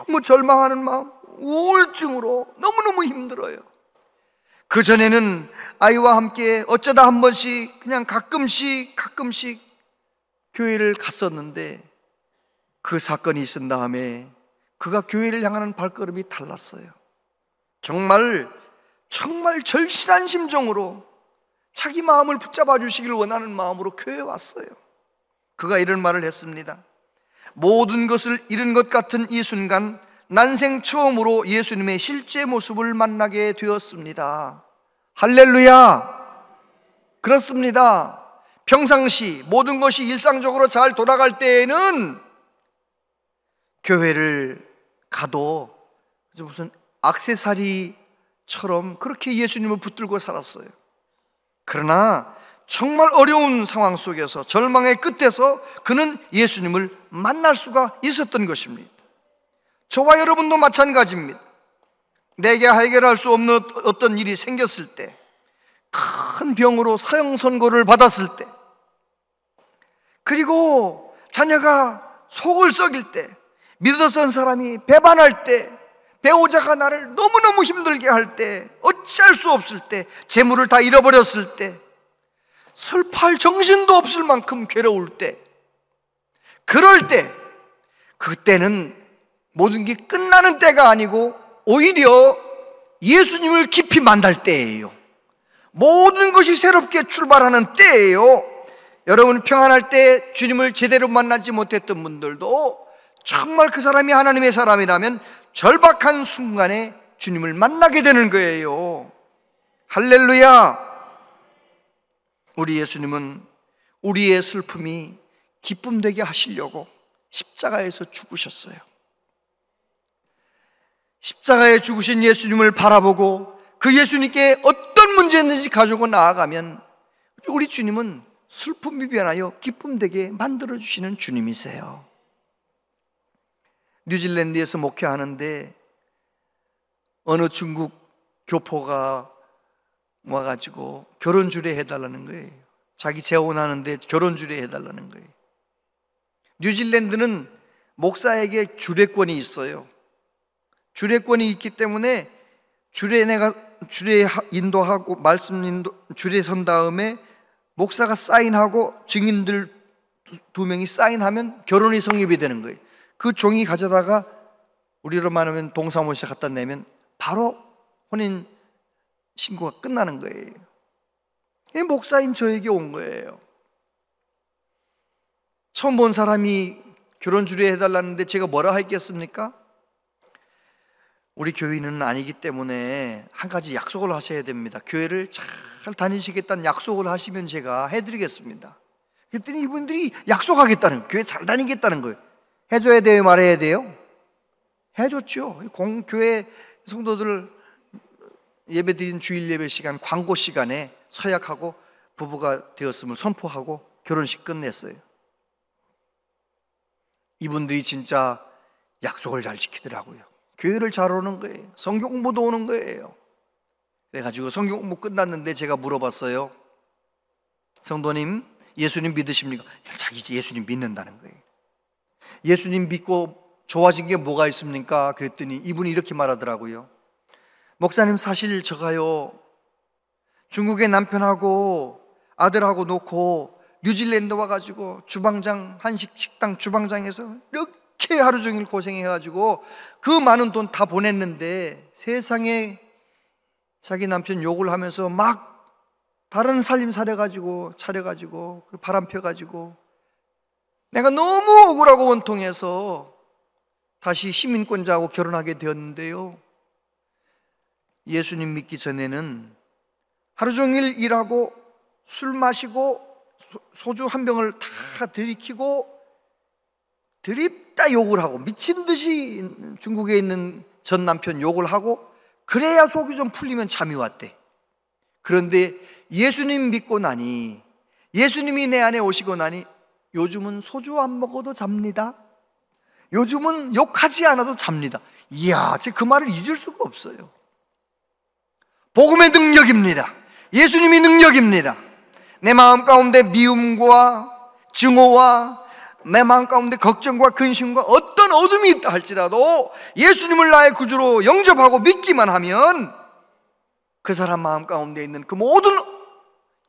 [SPEAKER 4] 너무 절망하는 마음, 우울증으로 너무너무 힘들어요. 그전에는 아이와 함께 어쩌다 한 번씩 그냥 가끔씩 교회를 갔었는데 그 사건이 있은 다음에 그가 교회를 향하는 발걸음이 달랐어요. 정말 절실한 심정으로 자기 마음을 붙잡아 주시길 원하는 마음으로 교회에 왔어요. 그가 이런 말을 했습니다. 모든 것을 잃은 것 같은 이 순간 난생 처음으로 예수님의 실제 모습을 만나게 되었습니다. 할렐루야. 그렇습니다. 평상시 모든 것이 일상적으로 잘 돌아갈 때에는 교회를 가도 무슨 액세서리처럼 그렇게 예수님을 붙들고 살았어요. 그러나 정말 어려운 상황 속에서, 절망의 끝에서 그는 예수님을 만날 수가 있었던 것입니다. 저와 여러분도 마찬가지입니다. 내게 해결할 수 없는 어떤 일이 생겼을 때, 큰 병으로 사형 선고를 받았을 때, 그리고 자녀가 속을 썩일 때, 믿었던 사람이 배반할 때, 배우자가 나를 너무너무 힘들게 할 때, 어찌할 수 없을 때, 재물을 다 잃어버렸을 때, 슬퍼할 정신도 없을 만큼 괴로울 때, 그럴 때, 그때는 모든 게 끝나는 때가 아니고 오히려 예수님을 깊이 만날 때예요. 모든 것이 새롭게 출발하는 때예요. 여러분, 평안할 때 주님을 제대로 만나지 못했던 분들도 정말 그 사람이 하나님의 사람이라면 절박한 순간에 주님을 만나게 되는 거예요. 할렐루야! 우리 예수님은 우리의 슬픔이 기쁨 되게 하시려고 십자가에서 죽으셨어요. 십자가에 죽으신 예수님을 바라보고 그 예수님께 어떤 문제였는지 가지고 나아가면 우리 주님은 슬픔이 변하여 기쁨 되게 만들어주시는 주님이세요. 뉴질랜드에서 목회하는데 어느 중국 교포가 와가지고 결혼 주례 해달라는 거예요. 자기 재혼하는데 결혼 주례 해달라는 거예요. 뉴질랜드는 목사에게 주례권이 있어요. 주례권이 있기 때문에 주례 인도하고 말씀 인도 주례 선 다음에 목사가 사인하고 증인들 두 명이 사인하면 결혼이 성립이 되는 거예요. 그 종이 가져다가 우리로 말하면 동사무소에 갖다 내면 바로 혼인 신고가 끝나는 거예요. 이 목사인 저에게 온 거예요. 처음 본 사람이 결혼 주례 해달라는데 제가 뭐라 했겠습니까? 우리 교인은 아니기 때문에 한 가지 약속을 하셔야 됩니다. 교회를 잘 다니시겠다는 약속을 하시면 제가 해드리겠습니다. 그랬더니 이분들이 약속하겠다는, 교회 잘 다니겠다는 거예요. 해줘야 돼요, 말해야 돼요? 해줬죠. 교회 성도들 예배 드린 주일 예배 시간, 광고 시간에 서약하고 부부가 되었음을 선포하고 결혼식 끝냈어요. 이분들이 진짜 약속을 잘 지키더라고요. 교회를 잘 오는 거예요. 성경 공부도 오는 거예요. 그래가지고 성경 공부 끝났는데 제가 물어봤어요. 성도님, 예수님 믿으십니까? 자기 예수님 믿는다는 거예요. 예수님 믿고 좋아진 게 뭐가 있습니까? 그랬더니 이분이 이렇게 말하더라고요. 목사님, 사실 제가요 중국의 남편하고 아들하고 놓고 뉴질랜드 와가지고 주방장, 한식 식당 주방장에서 이렇게 하루 종일 고생해가지고 그 많은 돈 다 보냈는데 세상에 자기 남편 욕을 하면서 막 다른 살림 차려가지고 바람 펴가지고 내가 너무 억울하고 원통해서 다시 시민권자하고 결혼하게 되었는데요, 예수님 믿기 전에는 하루 종일 일하고 술 마시고 소주 한 병을 다 들이키고 드립다 욕을 하고 미친 듯이 중국에 있는 전 남편 욕을 하고 그래야 속이 좀 풀리면 잠이 왔대. 그런데 예수님 믿고 나니, 예수님이 내 안에 오시고 나니 요즘은 소주 안 먹어도 잡니다. 요즘은 욕하지 않아도 잡니다. 이야, 제가 그 말을 잊을 수가 없어요. 복음의 능력입니다. 예수님이 능력입니다. 내 마음 가운데 미움과 증오와 내 마음 가운데 걱정과 근심과 어떤 어둠이 있다 할지라도 예수님을 나의 구주로 영접하고 믿기만 하면 그 사람 마음 가운데 있는 그 모든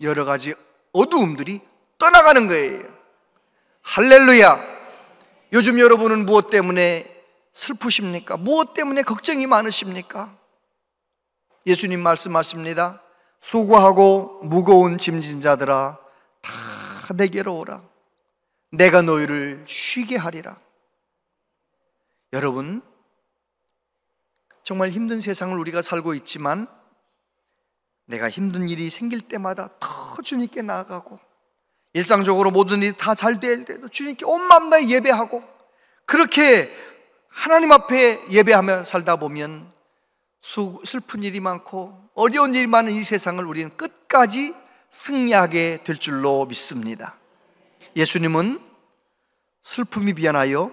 [SPEAKER 4] 여러 가지 어두움들이 떠나가는 거예요. 할렐루야. 요즘 여러분은 무엇 때문에 슬프십니까? 무엇 때문에 걱정이 많으십니까? 예수님 말씀하십니다. 수고하고 무거운 짐진 자들아 다 내게로 오라. 내가 너희를 쉬게 하리라. 여러분, 정말 힘든 세상을 우리가 살고 있지만 내가 힘든 일이 생길 때마다 더 주님께 나아가고 일상적으로 모든 일이 다 잘 될 때도 주님께 온 마음 다해 예배하고 그렇게 하나님 앞에 예배하며 살다 보면 슬픈 일이 많고 어려운 일이 많은 이 세상을 우리는 끝까지 승리하게 될 줄로 믿습니다. 예수님은 슬픔이 변하여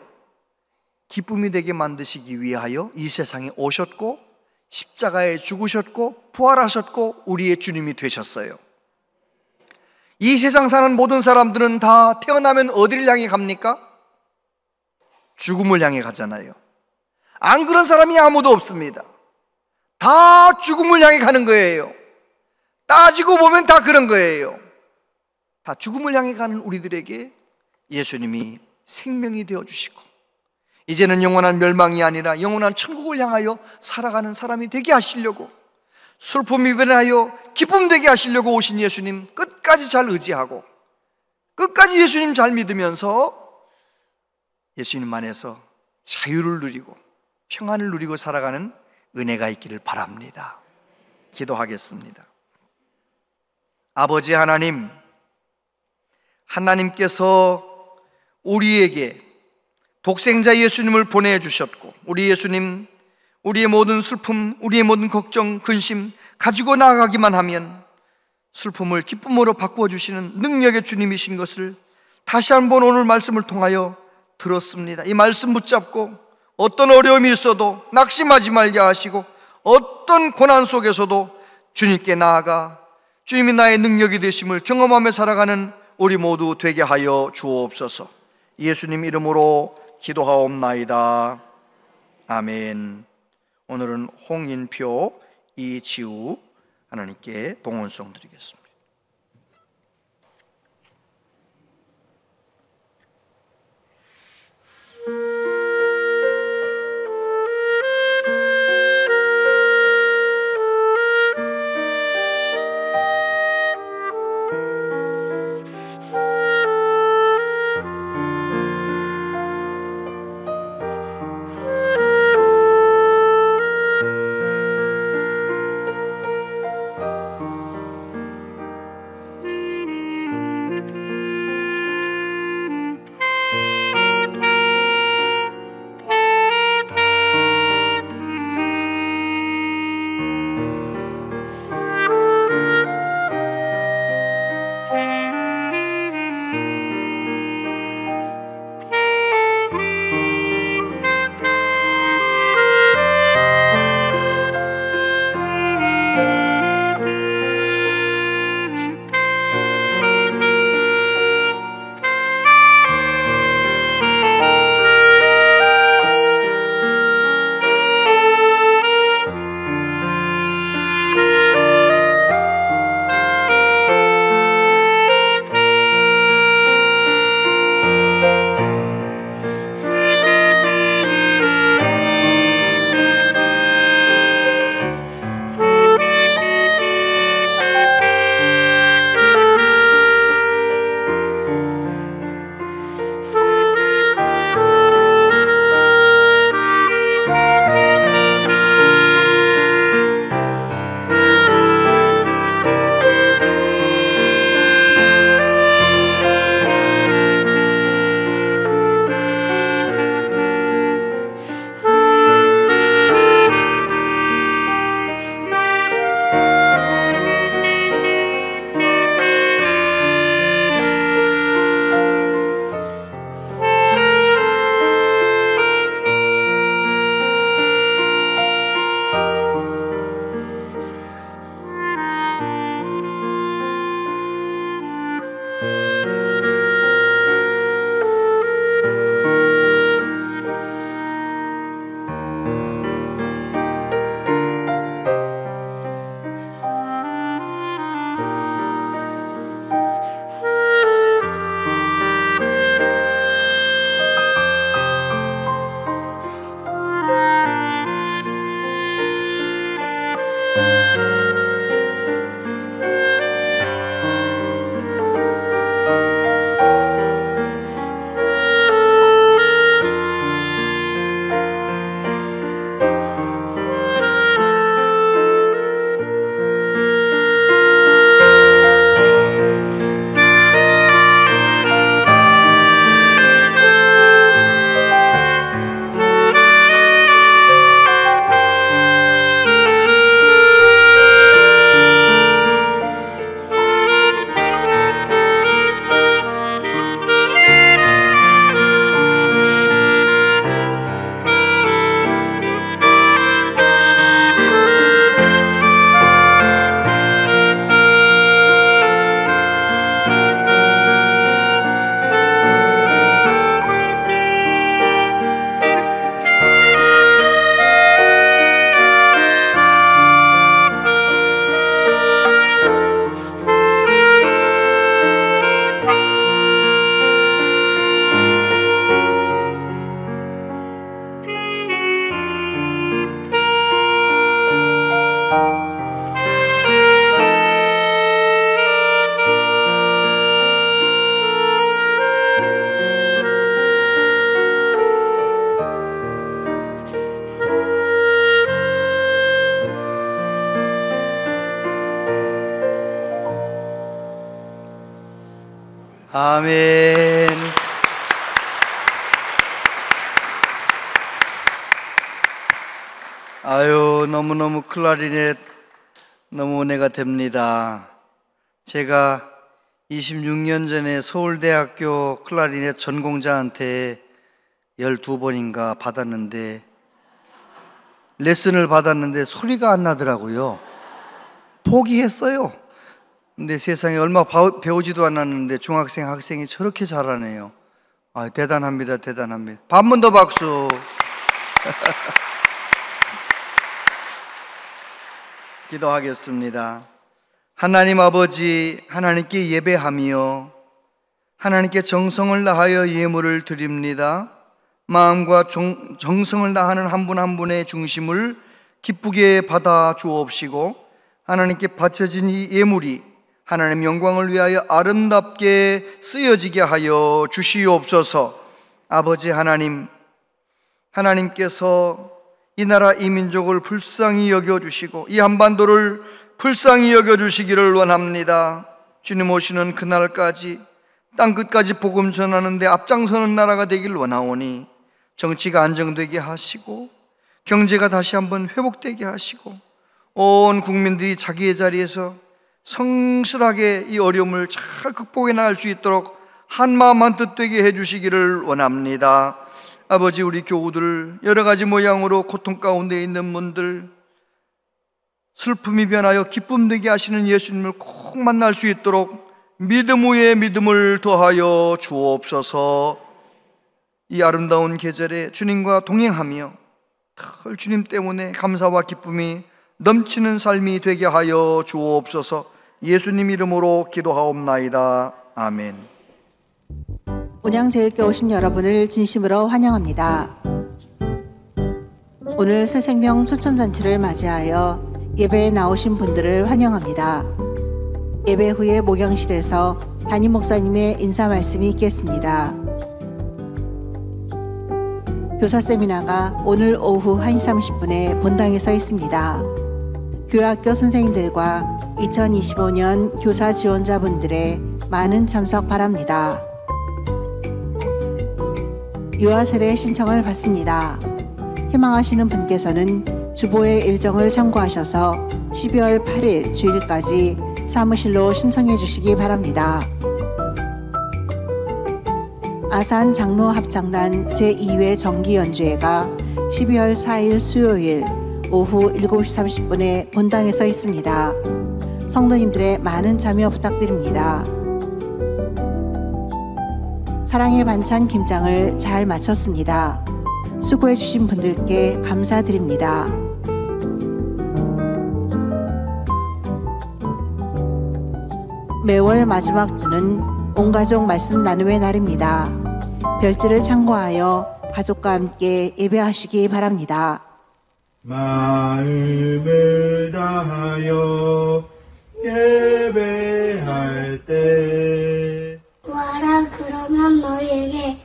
[SPEAKER 4] 기쁨이 되게 만드시기 위하여 이 세상에 오셨고 십자가에 죽으셨고 부활하셨고 우리의 주님이 되셨어요. 이 세상 사는 모든 사람들은 다 태어나면 어디를 향해 갑니까? 죽음을 향해 가잖아요. 안 그런 사람이 아무도 없습니다. 다 죽음을 향해 가는 거예요. 따지고 보면 다 그런 거예요. 다 죽음을 향해 가는 우리들에게 예수님이 생명이 되어주시고, 이제는 영원한 멸망이 아니라 영원한 천국을 향하여 살아가는 사람이 되게 하시려고, 슬픔이 변하여 기쁨 되게 하시려고 오신 예수님 끝까지 잘 의지하고, 끝까지 예수님 잘 믿으면서 예수님 안에서 자유를 누리고 평안을 누리고 살아가는 은혜가 있기를 바랍니다. 기도하겠습니다. 아버지 하나님, 하나님께서 우리에게 독생자 예수님을 보내주셨고, 우리 예수님, 우리의 모든 슬픔, 우리의 모든 걱정, 근심 가지고 나아가기만 하면 슬픔을 기쁨으로 바꾸어주시는 능력의 주님이신 것을 다시 한번 오늘 말씀을 통하여 들었습니다. 이 말씀 붙잡고 어떤 어려움이 있어도 낙심하지 말게 하시고, 어떤 고난 속에서도 주님께 나아가 주님이 나의 능력이 되심을 경험하며 살아가는 우리 모두 되게 하여 주옵소서. 예수님 이름으로 기도하옵나이다. 아멘. 오늘은 홍인표, 이지우 하나님께 봉헌송 드리겠습니다. 아멘. 아유, 너무너무 클라리넷 너무 은혜가 됩니다. 제가 26년 전에 서울대학교 클라리넷 전공자한테 12번인가 받았는데, 레슨을 받았는데 소리가 안 나더라고요. 포기했어요. 근데 세상에 얼마 배우지도 않았는데 중학생, 학생이 저렇게 잘하네요. 아, 대단합니다. 대단합니다. 한 번 더 박수. 기도하겠습니다. 하나님 아버지, 하나님께 예배하며 하나님께 정성을 다하여 예물을 드립니다. 마음과 정성을 다하는 한 분 한 분의 중심을 기쁘게 받아 주옵시고, 하나님께 바쳐진 이 예물이 하나님 영광을 위하여 아름답게 쓰여지게 하여 주시옵소서. 아버지 하나님, 하나님께서 이 나라 이 민족을 불쌍히 여겨주시고 이 한반도를 불쌍히 여겨주시기를 원합니다. 주님 오시는 그날까지 땅끝까지 복음 전하는 데 앞장서는 나라가 되길 원하오니, 정치가 안정되게 하시고 경제가 다시 한번 회복되게 하시고 온 국민들이 자기의 자리에서 성실하게 이 어려움을 잘 극복해 나갈 수 있도록 한마음 한뜻 되게 해주시기를 원합니다. 아버지, 우리 교우들 여러 가지 모양으로 고통 가운데 있는 분들, 슬픔이 변하여 기쁨 되게 하시는 예수님을 꼭 만날 수 있도록 믿음 위에 믿음을 더하여 주옵소서. 이 아름다운 계절에 주님과 동행하며 늘 주님 때문에 감사와 기쁨이 넘치는 삶이 되게 하여 주옵소서. 예수님 이름으로 기도하옵나이다. 아멘.
[SPEAKER 5] 온양제일교회 오신 여러분을 진심으로 환영합니다. 오늘 새생명 초천잔치를 맞이하여 예배에 나오신 분들을 환영합니다. 예배 후에 목양실에서 담임 목사님의 인사 말씀이 있겠습니다. 교사 세미나가 오늘 오후 1시 30분에 본당에 서 있습니다. 교회학교 선생님들과 2025년 교사 지원자분들의 많은 참석 바랍니다. 유아 세례 신청을 받습니다. 희망하시는 분께서는 주보의 일정을 참고하셔서 12월 8일 주일까지 사무실로 신청해 주시기 바랍니다. 아산 장로 합창단 제2회 정기 연주회가 12월 4일 수요일 오후 7시 30분에 본당에 서 있습니다. 성도님들의 많은 참여 부탁드립니다. 사랑의 반찬 김장을 잘 마쳤습니다. 수고해 주신 분들께 감사드립니다. 매월 마지막 주는 온가족 말씀 나눔의 날입니다. 별지를 참고하여 가족과 함께 예배하시기 바랍니다.
[SPEAKER 6] 마음을 다하여 예배할 때
[SPEAKER 7] 와라, 그러면 너희에게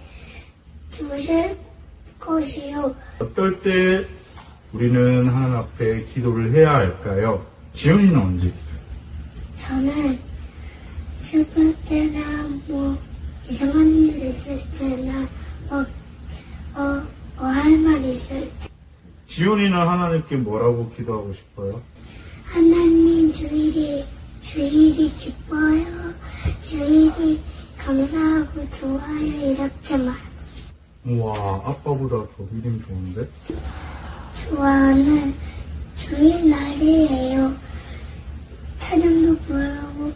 [SPEAKER 7] 주실 것이요.
[SPEAKER 6] 어떨 때 우리는 하나님 앞에 기도를 해야 할까요? 지훈이는 언제?
[SPEAKER 7] 저는 슬플 때나 이상한 일 있을 때나 할 말 있을 때.
[SPEAKER 6] 지훈이는 하나님께 뭐라고 기도하고 싶어요?
[SPEAKER 7] 하나님, 주일이 기뻐요. 주일이 감사하고 좋아요. 이렇게 말.
[SPEAKER 6] 우와, 아빠보다 더 믿음 좋은데?
[SPEAKER 7] 좋아하는 주일날이에요. 찬양도 부르고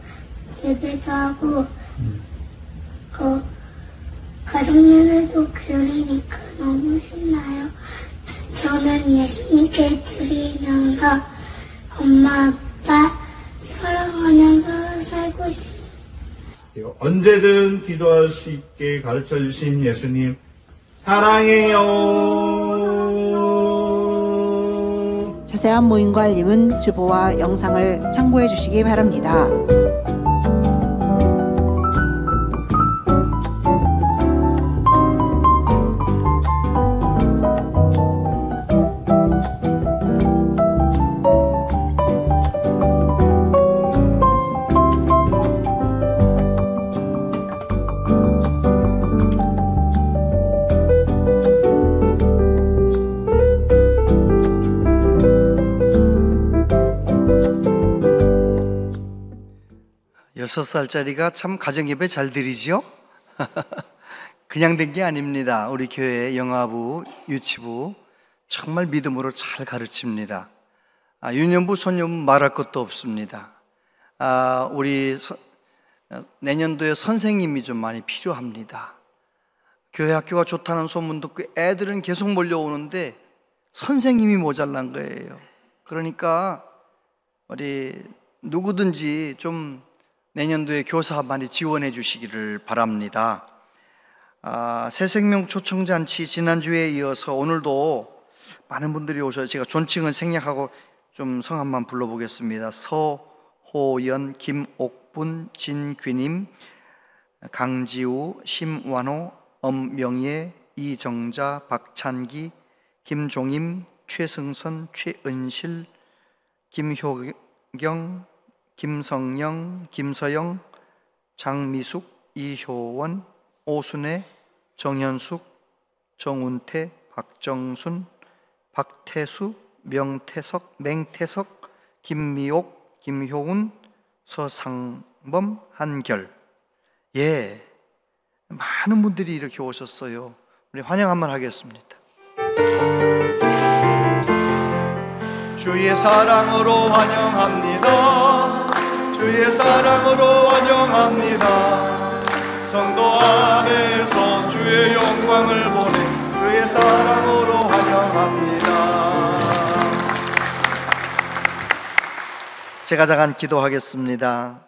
[SPEAKER 7] 예배도 하고 가정예배도 드리니까 너무 신나요. 저는 예수님께 드리면서 엄마 아빠 사랑하면서 살고 있습니다.
[SPEAKER 6] 언제든 기도할 수 있게 가르쳐 주신 예수님 사랑해요.
[SPEAKER 5] 자세한 모임과 알림은 주보와 영상을 참고해 주시기 바랍니다.
[SPEAKER 4] 6살짜리가 참 가정예배 잘 드리죠? 그냥 된 게 아닙니다. 우리 교회 영아부, 유치부 정말 믿음으로 잘 가르칩니다. 유년부, 소년부 말할 것도 없습니다. 우리 내년도에 선생님이 좀 많이 필요합니다. 교회 학교가 좋다는 소문 듣고 애들은 계속 몰려오는데 선생님이 모자란 거예요. 그러니까 우리 누구든지 좀 내년도에 교사 많이 지원해 주시기를 바랍니다. 새생명 초청잔치 지난주에 이어서 오늘도 많은 분들이 오셔서 제가 존칭은 생략하고 좀 성함만 불러보겠습니다. 서호연, 김옥분, 진귀님, 강지우, 심완호, 엄명예, 이정자, 박찬기, 김종임, 최승선, 최은실, 김효경, 김성영, 김서영, 장미숙, 이효원, 오순애, 정현숙, 정운태, 박정순, 박태수, 명태석, 맹태석, 김미옥, 김효운, 서상범, 한결. 예, 많은 분들이 이렇게 오셨어요. 우리 환영 한번 하겠습니다. 주의 사랑으로 환영합니다. 주의 사랑으로 환영합니다. 성도 안에서 주의 영광을 보내 주의 사랑으로 환영합니다. 제가 잠깐 기도하겠습니다.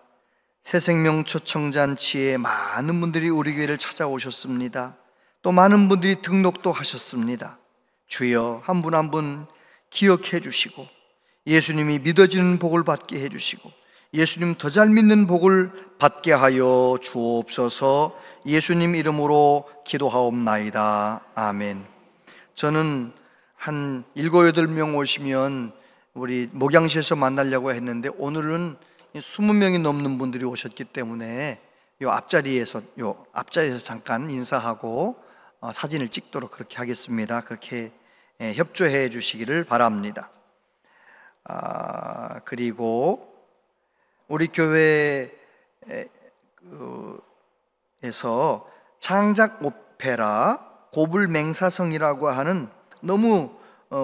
[SPEAKER 4] 새생명 초청잔치에 많은 분들이 우리 교회를 찾아오셨습니다. 또 많은 분들이 등록도 하셨습니다. 주여, 한 분 한 분 기억해 주시고 예수님이 믿어지는 복을 받게 해주시고 예수님 더 잘 믿는 복을 받게 하여 주옵소서. 예수님 이름으로 기도하옵나이다. 아멘. 저는 한 7, 8명 오시면 우리 목양실에서 만나려고 했는데 오늘은 20명이 넘는 분들이 오셨기 때문에 요 앞자리에서 잠깐 인사하고 사진을 찍도록 그렇게 하겠습니다. 그렇게 협조해 주시기를 바랍니다. 그리고 우리 교회에서 창작 오페라 고불맹사성이라고 하는 너무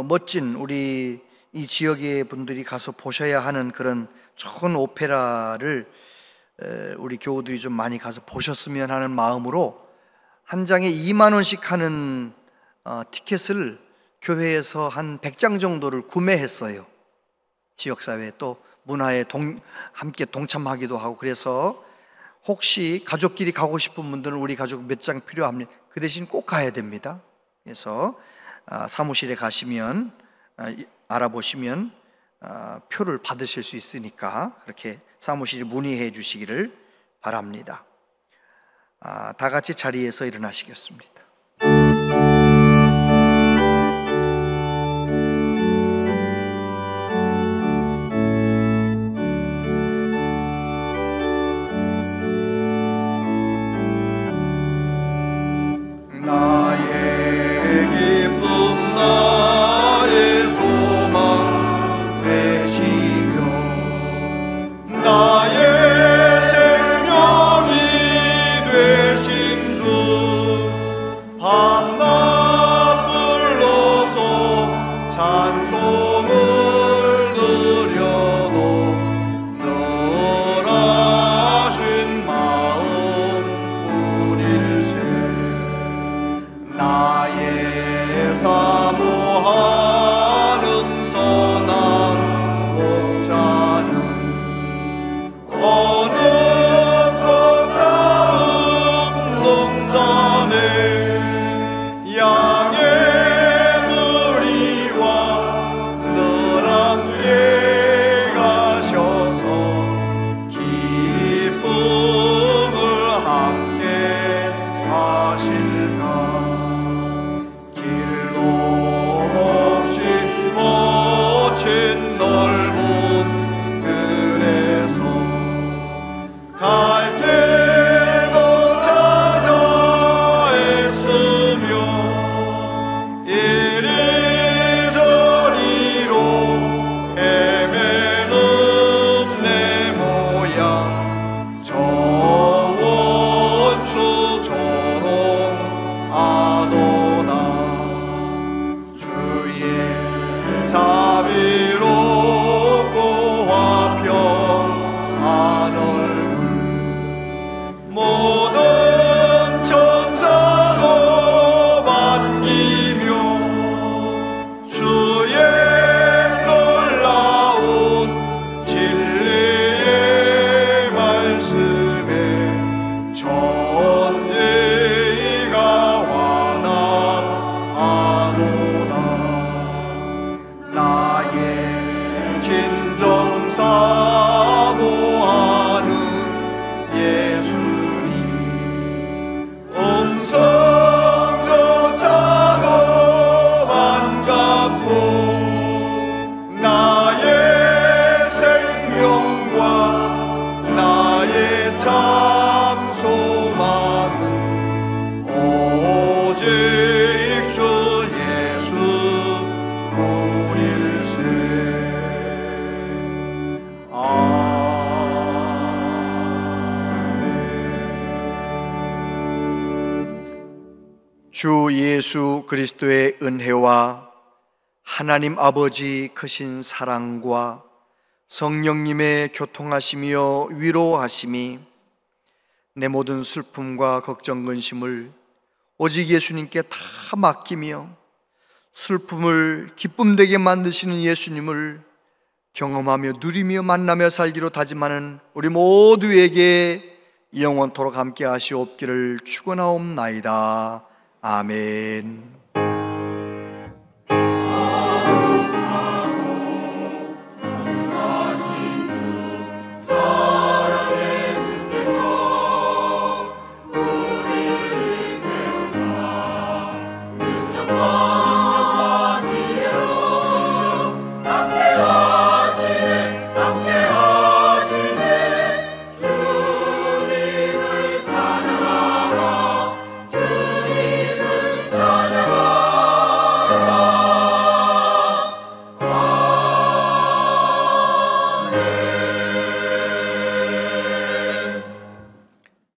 [SPEAKER 4] 멋진 우리 이 지역의 분들이 가서 보셔야 하는 그런 좋은 오페라를 우리 교우들이 좀 많이 가서 보셨으면 하는 마음으로 한 장에 2만 원씩 하는 티켓을 교회에서 한 100장 정도를 구매했어요. 지역사회에 또 문화에 함께 동참하기도 하고, 그래서 혹시 가족끼리 가고 싶은 분들은 우리 가족 몇 장 필요합니다. 그 대신 꼭 가야 됩니다. 그래서 사무실에 가시면 알아보시면 표를 받으실 수 있으니까 그렇게 사무실에 문의해 주시기를 바랍니다. 다 같이 자리에서 일어나시겠습니다. 오직 주 예수 우릴세. 주 예수 그리스도의 은혜와 하나님 아버지 크신 사랑과 성령님의 교통하심이여 위로하심이 내 모든 슬픔과 걱정 근심을 오직 예수님께 다 맡기며 슬픔을 기쁨 되게 만드시는 예수님을 경험하며 누리며 만나며 살기로 다짐하는 우리 모두에게 영원토록 함께 하시옵기를 축원하옵나이다. 아멘.